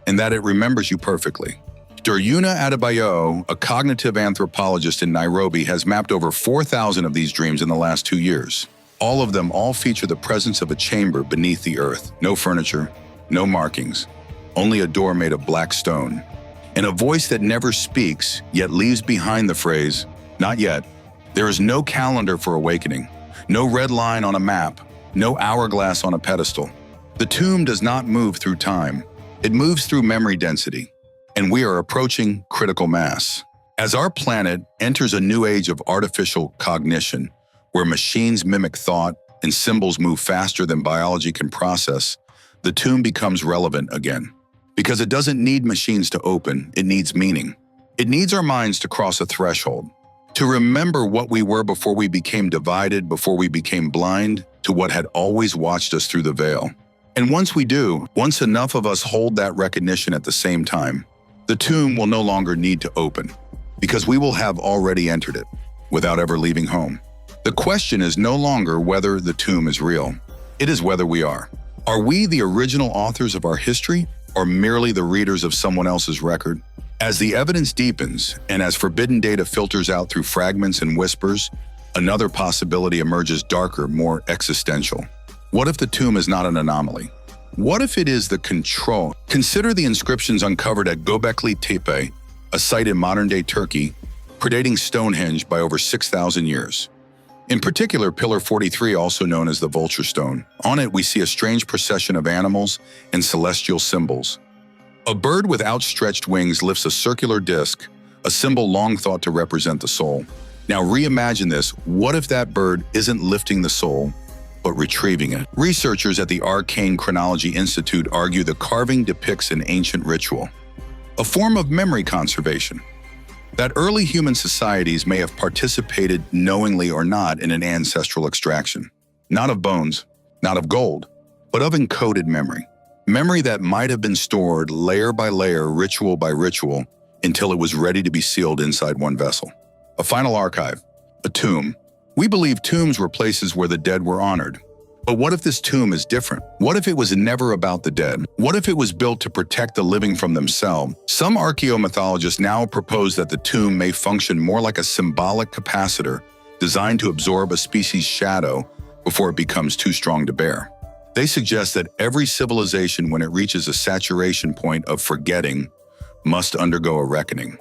and that it remembers you perfectly. Duryuna Adebayo, a cognitive anthropologist in Nairobi, has mapped over 4,000 of these dreams in the last 2 years. All of them feature the presence of a chamber beneath the earth. No furniture, no markings, only a door made of black stone. And a voice that never speaks, yet leaves behind the phrase, "Not yet." There is no calendar for awakening, no red line on a map, no hourglass on a pedestal. The tomb does not move through time. It moves through memory density. And we are approaching critical mass. As our planet enters a new age of artificial cognition, where machines mimic thought and symbols move faster than biology can process, the tomb becomes relevant again. Because it doesn't need machines to open, it needs meaning. It needs our minds to cross a threshold, to remember what we were before we became divided, before we became blind, to what had always watched us through the veil. And once we do, once enough of us hold that recognition at the same time, the tomb will no longer need to open, because we will have already entered it, without ever leaving home. The question is no longer whether the tomb is real. It is whether we are. Are we the original authors of our history, or merely the readers of someone else's record? As the evidence deepens, and as forbidden data filters out through fragments and whispers, another possibility emerges, darker, more existential. What if the tomb is not an anomaly? What if it is the control? Consider the inscriptions uncovered at Göbekli Tepe, a site in modern-day Turkey, predating Stonehenge by over 6,000 years. In particular, Pillar 43, also known as the Vulture Stone. On it, we see a strange procession of animals and celestial symbols. A bird with outstretched wings lifts a circular disc, a symbol long thought to represent the soul. Now reimagine this. What if that bird isn't lifting the soul, but retrieving it? Researchers at the Arcane Chronology Institute argue the carving depicts an ancient ritual, a form of memory conservation, that early human societies may have participated, knowingly or not, in an ancestral extraction. Not of bones, not of gold, but of encoded memory. Memory that might have been stored layer by layer, ritual by ritual, until it was ready to be sealed inside one vessel. A final archive, a tomb. We believe tombs were places where the dead were honored. But what if this tomb is different? What if it was never about the dead? What if it was built to protect the living from themselves? Some archaeomythologists now propose that the tomb may function more like a symbolic capacitor designed to absorb a species' shadow before it becomes too strong to bear. They suggest that every civilization, when it reaches a saturation point of forgetting, must undergo a reckoning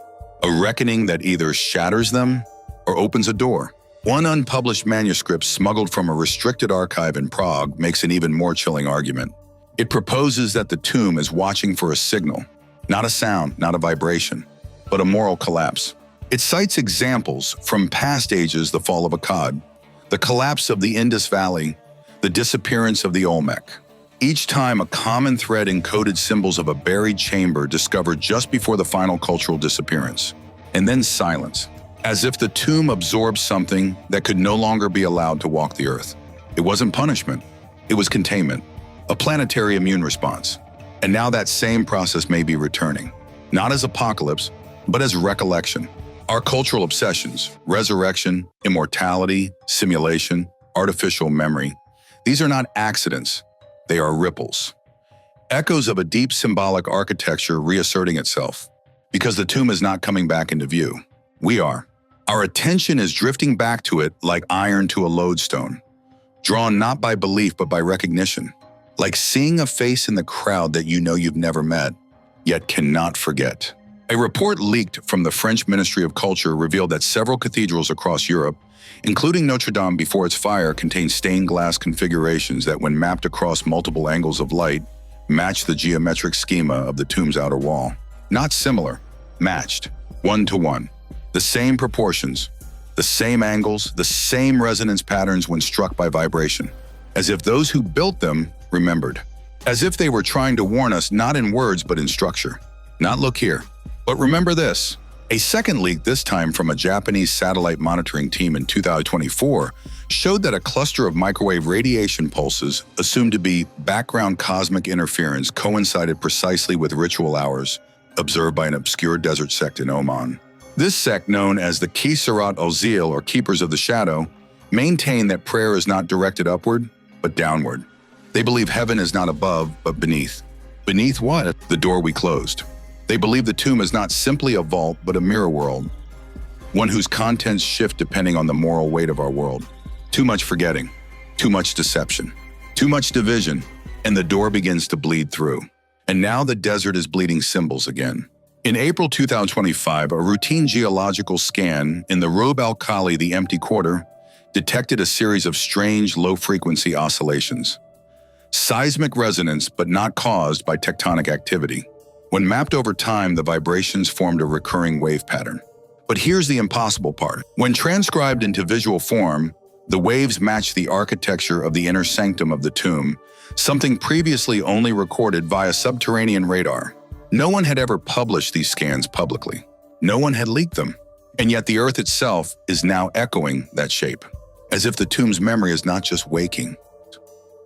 that either shatters them or opens a door. One unpublished manuscript smuggled from a restricted archive in Prague makes an even more chilling argument. It proposes that the tomb is watching for a signal, not a sound, not a vibration, but a moral collapse. It cites examples from past ages: the fall of Akkad, the collapse of the Indus Valley, the disappearance of the Olmec. Each time, a common thread encoded symbols of a buried chamber discovered just before the final cultural disappearance. And then silence, as if the tomb absorbed something that could no longer be allowed to walk the earth. It wasn't punishment, it was containment, a planetary immune response. And now that same process may be returning, not as apocalypse, but as recollection. Our cultural obsessions, resurrection, immortality, simulation, artificial memory, these are not accidents, they are ripples. Echoes of a deep symbolic architecture reasserting itself, because the tomb is not coming back into view. We are. Our attention is drifting back to it like iron to a lodestone, drawn not by belief but by recognition, like seeing a face in the crowd that you know you've never met, yet cannot forget. A report leaked from the French Ministry of Culture revealed that several cathedrals across Europe, including Notre Dame before its fire, contain stained glass configurations that, when mapped across multiple angles of light, match the geometric schema of the tomb's outer wall. Not similar, matched, one-to-one. The same proportions, the same angles, the same resonance patterns when struck by vibration, as if those who built them remembered, as if they were trying to warn us not in words but in structure. Not look here, but remember this. A second leak, this time from a Japanese satellite monitoring team in 2024, showed that a cluster of microwave radiation pulses, assumed to be background cosmic interference, coincided precisely with ritual hours observed by an obscure desert sect in Oman. This sect, known as the Kisarat al-Zil, or Keepers of the Shadow, maintain that prayer is not directed upward, but downward. They believe heaven is not above, but beneath. Beneath what? The door we closed. They believe the tomb is not simply a vault, but a mirror world, one whose contents shift depending on the moral weight of our world. Too much forgetting, too much deception, too much division, and the door begins to bleed through. And now the desert is bleeding symbols again. In April 2025, a routine geological scan in the Rub al-Khali, the empty quarter, detected a series of strange low-frequency oscillations. Seismic resonance, but not caused by tectonic activity. When mapped over time, the vibrations formed a recurring wave pattern. But here's the impossible part. When transcribed into visual form, the waves match the architecture of the inner sanctum of the tomb, something previously only recorded via subterranean radar. No one had ever published these scans publicly. No one had leaked them. And yet the earth itself is now echoing that shape, as if the tomb's memory is not just waking,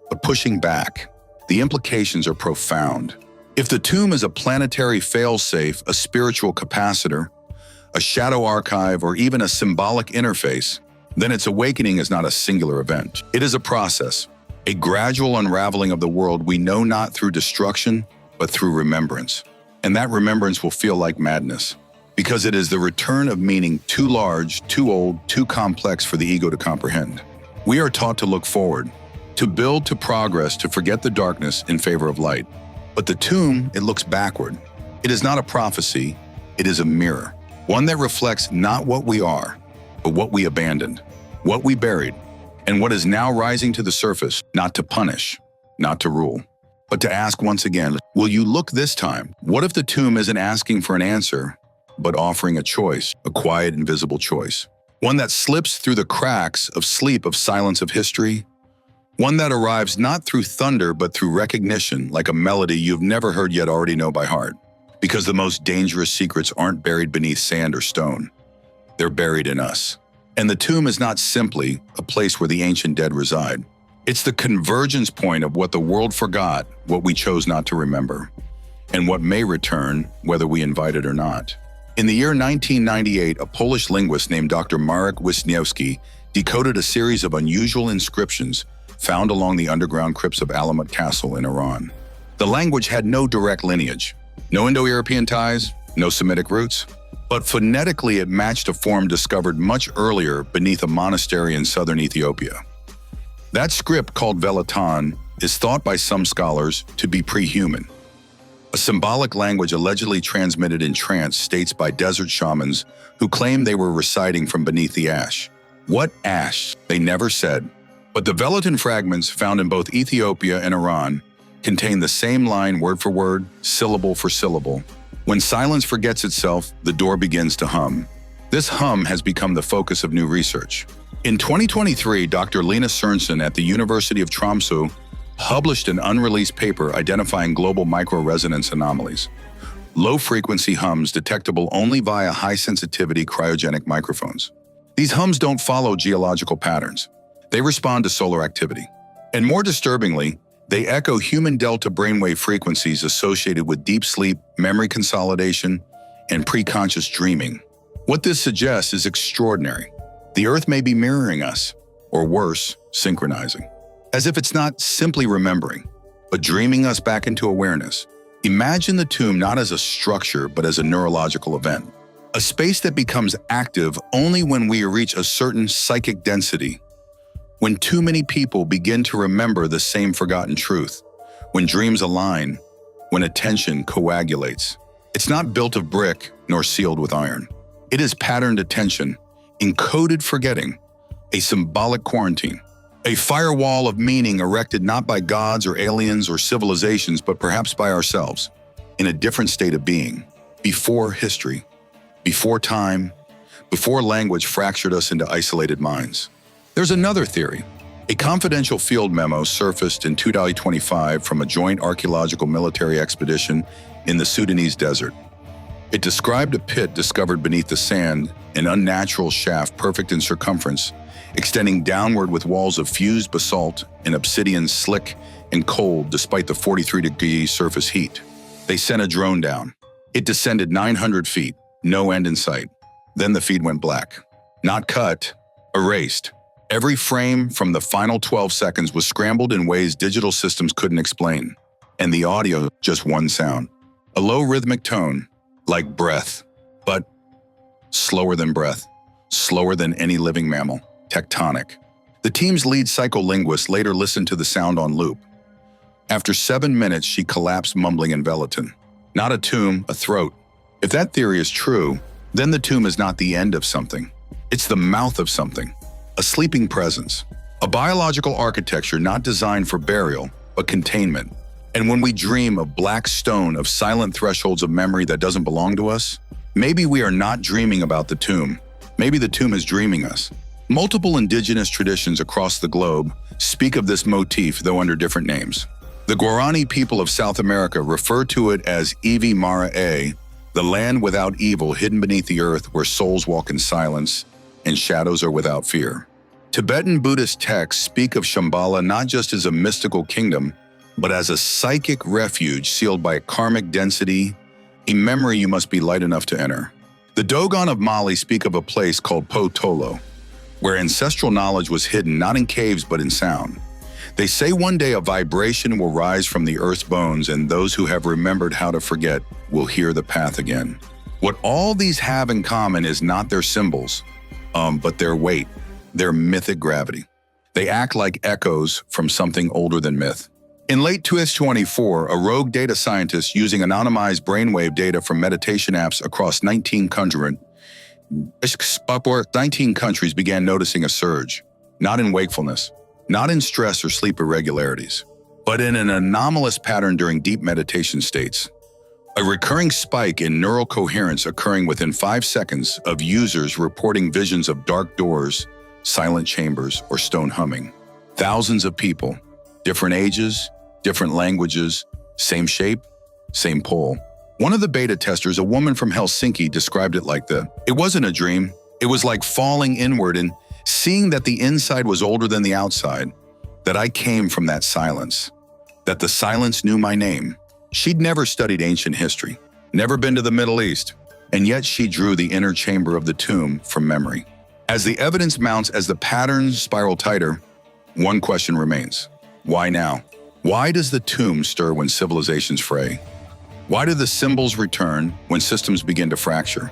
but pushing back, the implications are profound. If the tomb is a planetary failsafe, a spiritual capacitor, a shadow archive, or even a symbolic interface, then its awakening is not a singular event. It is a process, a gradual unraveling of the world we know not through destruction, but through remembrance. And that remembrance will feel like madness, because it is the return of meaning too large, too old, too complex for the ego to comprehend. We are taught to look forward, to build, to progress, to forget the darkness in favor of light. But the tomb, it looks backward. It is not a prophecy, it is a mirror. One that reflects not what we are, but what we abandoned, what we buried, and what is now rising to the surface, not to punish, not to rule, but to ask once again, will you look this time? What if the tomb isn't asking for an answer, but offering a choice, a quiet, invisible choice? One that slips through the cracks of sleep, of silence of history. One that arrives not through thunder, but through recognition, like a melody you've never heard yet already know by heart. Because the most dangerous secrets aren't buried beneath sand or stone. They're buried in us. And the tomb is not simply a place where the ancient dead reside. It's the convergence point of what the world forgot, what we chose not to remember, and what may return, whether we invite it or not. In the year 1998, a Polish linguist named Dr. Marek Wisniewski decoded a series of unusual inscriptions found along the underground crypts of Alamut Castle in Iran. The language had no direct lineage, no Indo-European ties, no Semitic roots, but phonetically it matched a form discovered much earlier beneath a monastery in southern Ethiopia. That script, called Velitan, is thought by some scholars to be pre-human, a symbolic language allegedly transmitted in trance states by desert shamans who claim they were reciting from beneath the ash. What ash? They never said. But the Velitan fragments found in both Ethiopia and Iran contain the same line word for word, syllable for syllable. When silence forgets itself, the door begins to hum. This hum has become the focus of new research. In 2023, Dr. Lena Sørensen at the University of Tromsø published an unreleased paper identifying global microresonance anomalies, low-frequency hums detectable only via high-sensitivity cryogenic microphones. These hums don't follow geological patterns. They respond to solar activity. And more disturbingly, they echo human delta brainwave frequencies associated with deep sleep, memory consolidation, and preconscious dreaming. What this suggests is extraordinary. The Earth may be mirroring us, or worse, synchronizing. As if it's not simply remembering, but dreaming us back into awareness. Imagine the tomb not as a structure, but as a neurological event. A space that becomes active only when we reach a certain psychic density. When too many people begin to remember the same forgotten truth, when dreams align, when attention coagulates. It's not built of brick nor sealed with iron. It is patterned attention, encoded forgetting, a symbolic quarantine, a firewall of meaning erected not by gods or aliens or civilizations, but perhaps by ourselves, in a different state of being, before history, before time, before language fractured us into isolated minds. There's another theory. A confidential field memo surfaced in 2025 from a joint archaeological military expedition in the Sudanese desert. It described a pit discovered beneath the sand, an unnatural shaft perfect in circumference, extending downward with walls of fused basalt and obsidian slick and cold despite the 43-degree surface heat. They sent a drone down. It descended 900 feet, no end in sight. Then the feed went black. Not cut, erased. Every frame from the final 12 seconds was scrambled in ways digital systems couldn't explain. And the audio, just one sound. A low rhythmic tone, like breath, but slower than breath, slower than any living mammal, tectonic. The team's lead psycholinguist later listened to the sound on loop. After 7 minutes, she collapsed, mumbling in Velitan. Not a tomb, a throat. If that theory is true, then the tomb is not the end of something. It's the mouth of something. A sleeping presence, a biological architecture not designed for burial, but containment. And when we dream of black stone, of silent thresholds of memory that doesn't belong to us, maybe we are not dreaming about the tomb. Maybe the tomb is dreaming us. Multiple indigenous traditions across the globe speak of this motif, though under different names. The Guarani people of South America refer to it as Ivi Mara E, the land without evil hidden beneath the earth where souls walk in silence and shadows are without fear. Tibetan Buddhist texts speak of Shambhala not just as a mystical kingdom, but as a psychic refuge sealed by karmic density, a memory you must be light enough to enter. The Dogon of Mali speak of a place called Po Tolo, where ancestral knowledge was hidden not in caves but in sound. They say one day a vibration will rise from the earth's bones, and those who have remembered how to forget will hear the path again. What all these have in common is not their symbols, but their weight, their mythic gravity. They act like echoes from something older than myth. In late 2024, a rogue data scientist using anonymized brainwave data from meditation apps across 19 countries began noticing a surge, not in wakefulness, not in stress or sleep irregularities, but in an anomalous pattern during deep meditation states. A recurring spike in neural coherence occurring within 5 seconds of users reporting visions of dark doors, silent chambers, or stone humming. Thousands of people, different ages, different languages, same shape, same pole. One of the beta testers, a woman from Helsinki, described it like this: "It wasn't a dream. It was like falling inward and seeing that the inside was older than the outside, that I came from that silence, that the silence knew my name." She'd never studied ancient history, never been to the Middle East, and yet she drew the inner chamber of the tomb from memory. As the evidence mounts, as the patterns spiral tighter, one question remains: why now? Why does the tomb stir when civilizations fray? Why do the symbols return when systems begin to fracture?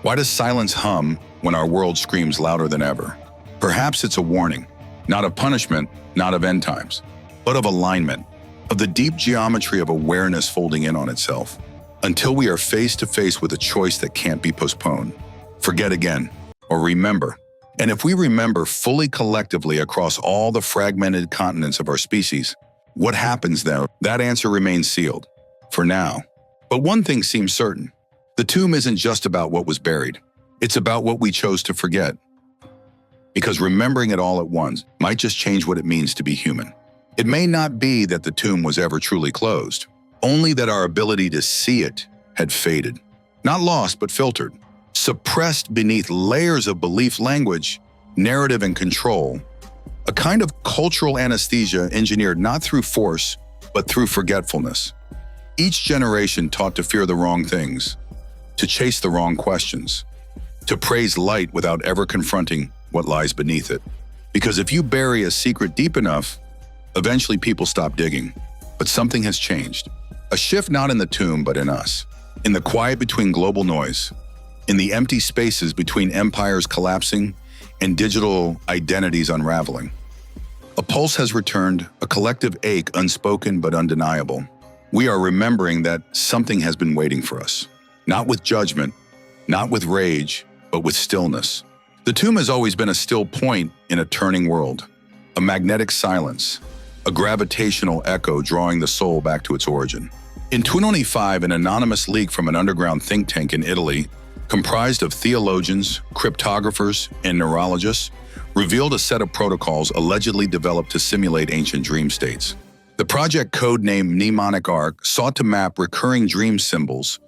Why does silence hum when our world screams louder than ever? Perhaps it's a warning, not of punishment, not of end times, but of alignment, of the deep geometry of awareness folding in on itself, until we are face to face with a choice that can't be postponed. Forget again, or remember. And if we remember fully collectively across all the fragmented continents of our species, what happens then? That answer remains sealed, for now. But one thing seems certain: the tomb isn't just about what was buried. It's about what we chose to forget. Because remembering it all at once might just change what it means to be human. It may not be that the tomb was ever truly closed, only that our ability to see it had faded. Not lost, but filtered, suppressed beneath layers of belief, language, narrative, and control. A kind of cultural anesthesia engineered not through force, but through forgetfulness. Each generation taught to fear the wrong things, to chase the wrong questions, to praise light without ever confronting what lies beneath it. Because if you bury a secret deep enough, eventually people stop digging. But something has changed. A shift not in the tomb, but in us. In the quiet between global noise. In the empty spaces between empires collapsing and digital identities unraveling. A pulse has returned, a collective ache unspoken but undeniable. We are remembering that something has been waiting for us. Not with judgment, not with rage, but with stillness. The tomb has always been a still point in a turning world. A magnetic silence, a gravitational echo drawing the soul back to its origin. In 2025, an anonymous leak from an underground think tank in Italy, comprised of theologians, cryptographers, and neurologists, revealed a set of protocols allegedly developed to simulate ancient dream states. The project, codenamed Mnemonic Arc, sought to map recurring dream symbols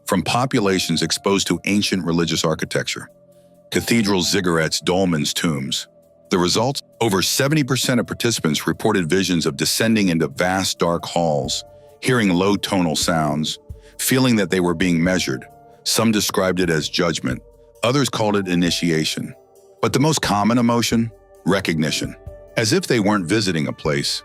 from populations exposed to ancient religious architecture. Cathedrals, ziggurats, dolmens, tombs. The results? Over 70% of participants reported visions of descending into vast dark halls, hearing low tonal sounds, feeling that they were being measured. Some described it as judgment, others called it initiation. But the most common emotion? Recognition. As if they weren't visiting a place,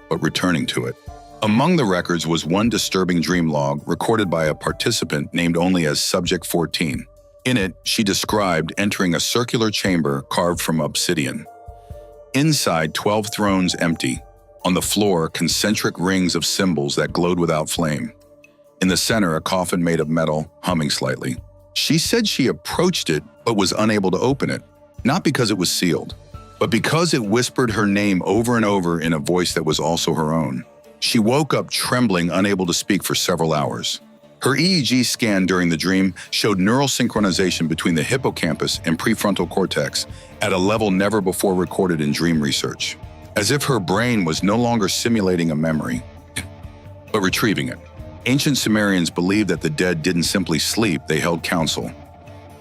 but returning to it. Among the records was one disturbing dream log recorded by a participant named only as Subject 14. In it, she described entering a circular chamber carved from obsidian. Inside, 12 thrones empty. On the floor, concentric rings of symbols that glowed without flame. In the center, a coffin made of metal, humming slightly. She said she approached it, but was unable to open it. Not because it was sealed, but because it whispered her name over and over in a voice that was also her own. She woke up trembling, unable to speak for several hours. Her EEG scan during the dream showed neural synchronization between the hippocampus and prefrontal cortex at a level never before recorded in dream research. As if her brain was no longer simulating a memory, but retrieving it. Ancient Sumerians believed that the dead didn't simply sleep, they held council.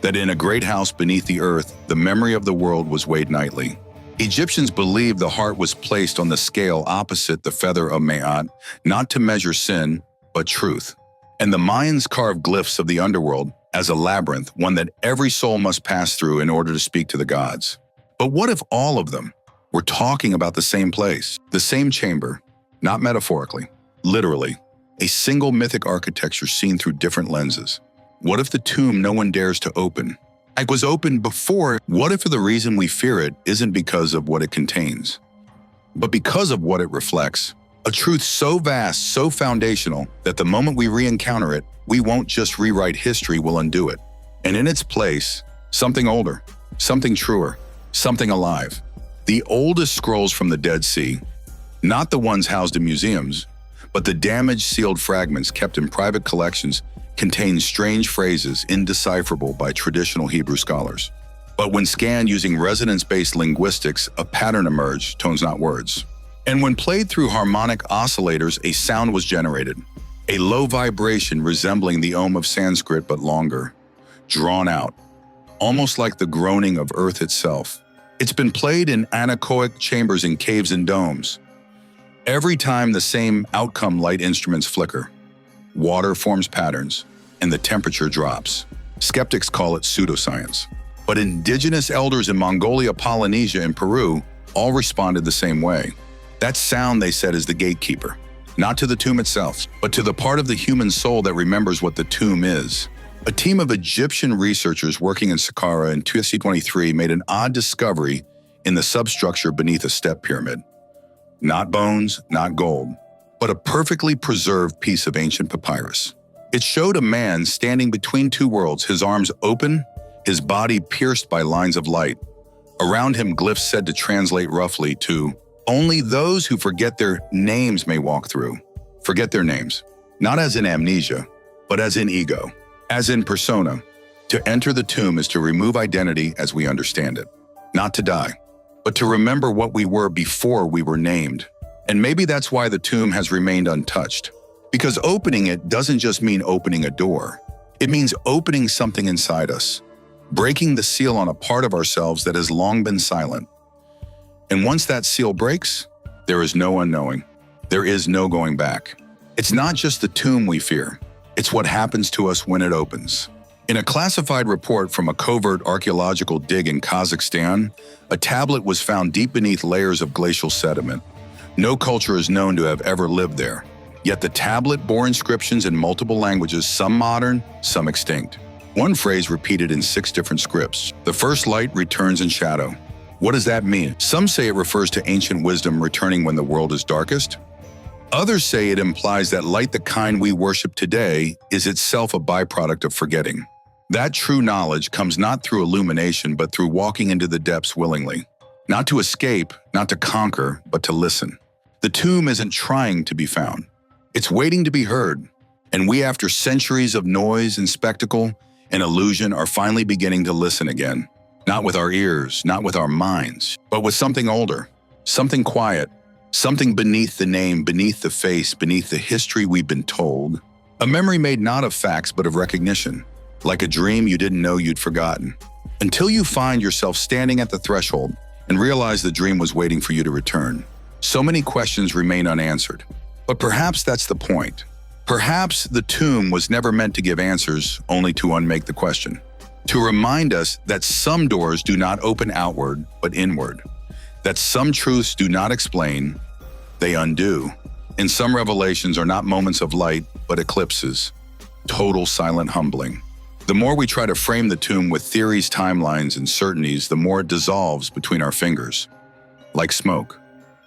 That in a great house beneath the earth, the memory of the world was weighed nightly. Egyptians believed the heart was placed on the scale opposite the feather of Ma'at, not to measure sin, but truth. And the Mayans carved glyphs of the underworld as a labyrinth, one that every soul must pass through in order to speak to the gods. But what if all of them were talking about the same place, the same chamber, not metaphorically, literally, a single mythic architecture seen through different lenses? What if the tomb no one dares to open was opened before? What if the reason we fear it isn't because of what it contains, but because of what it reflects? A truth so vast, so foundational, that the moment we re-encounter it, we won't just rewrite history, we'll undo it. And in its place, something older, something truer, something alive. The oldest scrolls from the Dead Sea, not the ones housed in museums, but the damaged sealed fragments kept in private collections, contain strange phrases indecipherable by traditional Hebrew scholars. But when scanned using resonance-based linguistics, a pattern emerged, tones not words. And when played through harmonic oscillators, a sound was generated, a low vibration resembling the Om of Sanskrit but longer, drawn out, almost like the groaning of Earth itself. It's been played in anechoic chambers in caves and domes. Every time the same outcome light instruments flicker, water forms patterns, and the temperature drops. Skeptics call it pseudoscience. But indigenous elders in Mongolia, Polynesia, and Peru all responded the same way. That sound, they said, is the gatekeeper, not to the tomb itself, but to the part of the human soul that remembers what the tomb is. A team of Egyptian researchers working in Saqqara in 2023 made an odd discovery in the substructure beneath a step pyramid. Not bones, not gold, but a perfectly preserved piece of ancient papyrus. It showed a man standing between two worlds, his arms open, his body pierced by lines of light. Around him, glyphs said to translate roughly to, "Only those who forget their names may walk through." Forget their names, not as in amnesia, but as in ego, as in persona. To enter the tomb is to remove identity as we understand it, not to die, but to remember what we were before we were named. And maybe that's why the tomb has remained untouched. Because opening it doesn't just mean opening a door. It means opening something inside us, breaking the seal on a part of ourselves that has long been silent. And once that seal breaks, there is no unknowing. There is no going back. It's not just the tomb we fear. It's what happens to us when it opens. In a classified report from a covert archaeological dig in Kazakhstan, a tablet was found deep beneath layers of glacial sediment. No culture is known to have ever lived there. Yet the tablet bore inscriptions in multiple languages, some modern, some extinct. One phrase repeated in 6 different scripts. The first light returns in shadow. What does that mean? Some say it refers to ancient wisdom returning when the world is darkest. Others say it implies that light, the kind we worship today, is itself a byproduct of forgetting. That true knowledge comes not through illumination, but through walking into the depths willingly. Not to escape, not to conquer, but to listen. The tomb isn't trying to be found. It's waiting to be heard. And we, after centuries of noise and spectacle and illusion, are finally beginning to listen again. Not with our ears, not with our minds, but with something older, something quiet, something beneath the name, beneath the face, beneath the history we've been told. A memory made not of facts, but of recognition. Like a dream you didn't know you'd forgotten. Until you find yourself standing at the threshold and realize the dream was waiting for you to return. So many questions remain unanswered. But perhaps that's the point. Perhaps the tomb was never meant to give answers, only to unmake the question. To remind us that some doors do not open outward, but inward. That some truths do not explain, they undo. And some revelations are not moments of light, but eclipses. Total silent humbling. The more we try to frame the tomb with theories, timelines, and certainties, the more it dissolves between our fingers. Like smoke,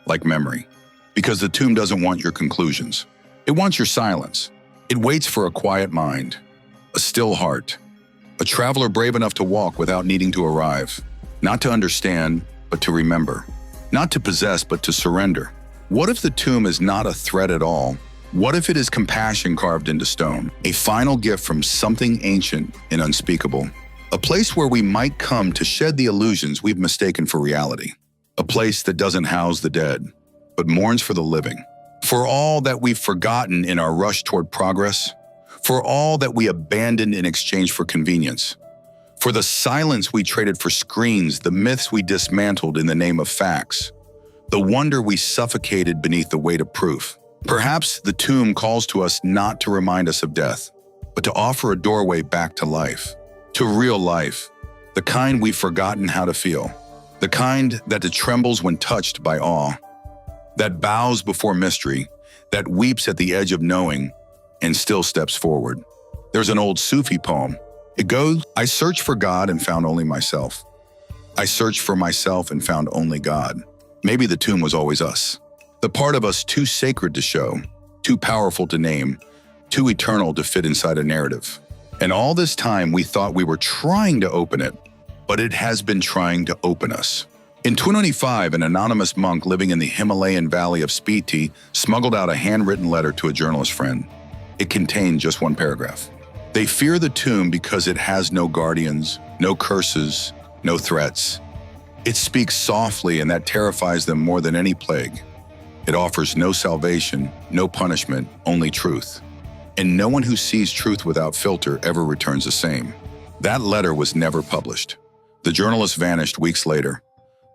like memory. Because the tomb doesn't want your conclusions. It wants your silence. It waits for a quiet mind, a still heart, a traveler brave enough to walk without needing to arrive. Not to understand, but to remember. Not to possess, but to surrender. What if the tomb is not a threat at all? What if it is compassion carved into stone? A final gift from something ancient and unspeakable. A place where we might come to shed the illusions we've mistaken for reality. A place that doesn't house the dead, but mourns for the living. For all that we've forgotten in our rush toward progress. For all that we abandoned in exchange for convenience. For the silence we traded for screens, the myths we dismantled in the name of facts, the wonder we suffocated beneath the weight of proof. Perhaps the tomb calls to us not to remind us of death, but to offer a doorway back to life, to real life, the kind we've forgotten how to feel, the kind that trembles when touched by awe, that bows before mystery, that weeps at the edge of knowing and still steps forward. There's an old Sufi poem. It goes, I searched for God and found only myself. I searched for myself and found only God. Maybe the tomb was always us. The part of us too sacred to show, too powerful to name, too eternal to fit inside a narrative. And all this time we thought we were trying to open it, but it has been trying to open us. In 2025, an anonymous monk living in the Himalayan valley of Spiti smuggled out a handwritten letter to a journalist friend. It contained just one paragraph. They fear the tomb because it has no guardians, no curses, no threats. It speaks softly, and that terrifies them more than any plague. It offers no salvation, no punishment, only truth. And no one who sees truth without filter ever returns the same. That letter was never published. The journalist vanished weeks later.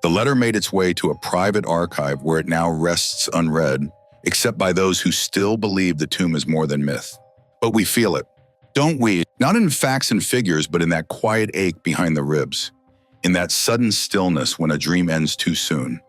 The letter made its way to a private archive where it now rests unread, except by those who still believe the tomb is more than myth. But we feel it, don't we? Not in facts and figures, but in that quiet ache behind the ribs, in that sudden stillness when a dream ends too soon,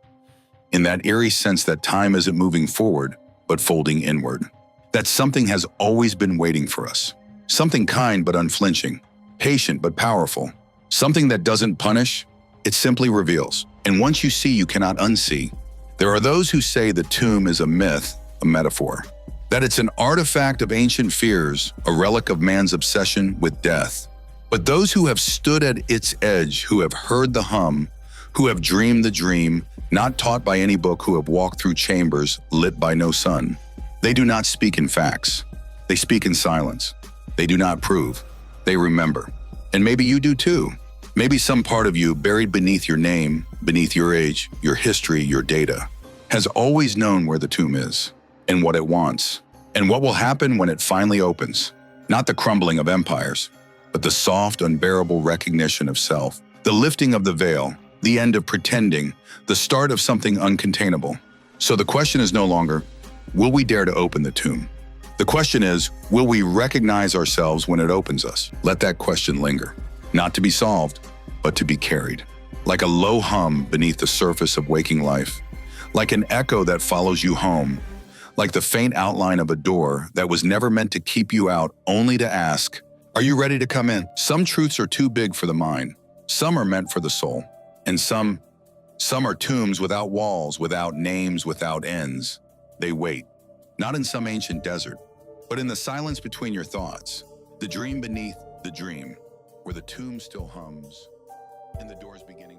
in that eerie sense that time isn't moving forward, but folding inward, that something has always been waiting for us, something kind but unflinching, patient but powerful, something that doesn't punish, it simply reveals. And once you see, you cannot unsee. There are those who say the tomb is a myth, a metaphor, that it's an artifact of ancient fears, a relic of man's obsession with death. But those who have stood at its edge, who have heard the hum, who have dreamed the dream, not taught by any book, who have walked through chambers lit by no sun, they do not speak in facts. They speak in silence. They do not prove. They remember. And maybe you do too. Maybe some part of you, buried beneath your name, beneath your age, your history, your data, has always known where the tomb is, and what it wants, and what will happen when it finally opens. Not the crumbling of empires, but the soft, unbearable recognition of self, the lifting of the veil, the end of pretending, the start of something uncontainable. So the question is no longer, will we dare to open the tomb? The question is, will we recognize ourselves when it opens us? Let that question linger. Not to be solved, but to be carried. Like a low hum beneath the surface of waking life. Like an echo that follows you home. Like the faint outline of a door that was never meant to keep you out, only to ask, are you ready to come in? Some truths are too big for the mind. Some are meant for the soul. And some are tombs without walls, without names, without ends. They wait. Not in some ancient desert, but in the silence between your thoughts. The dream beneath the dream, where the tomb still hums and the doors beginning.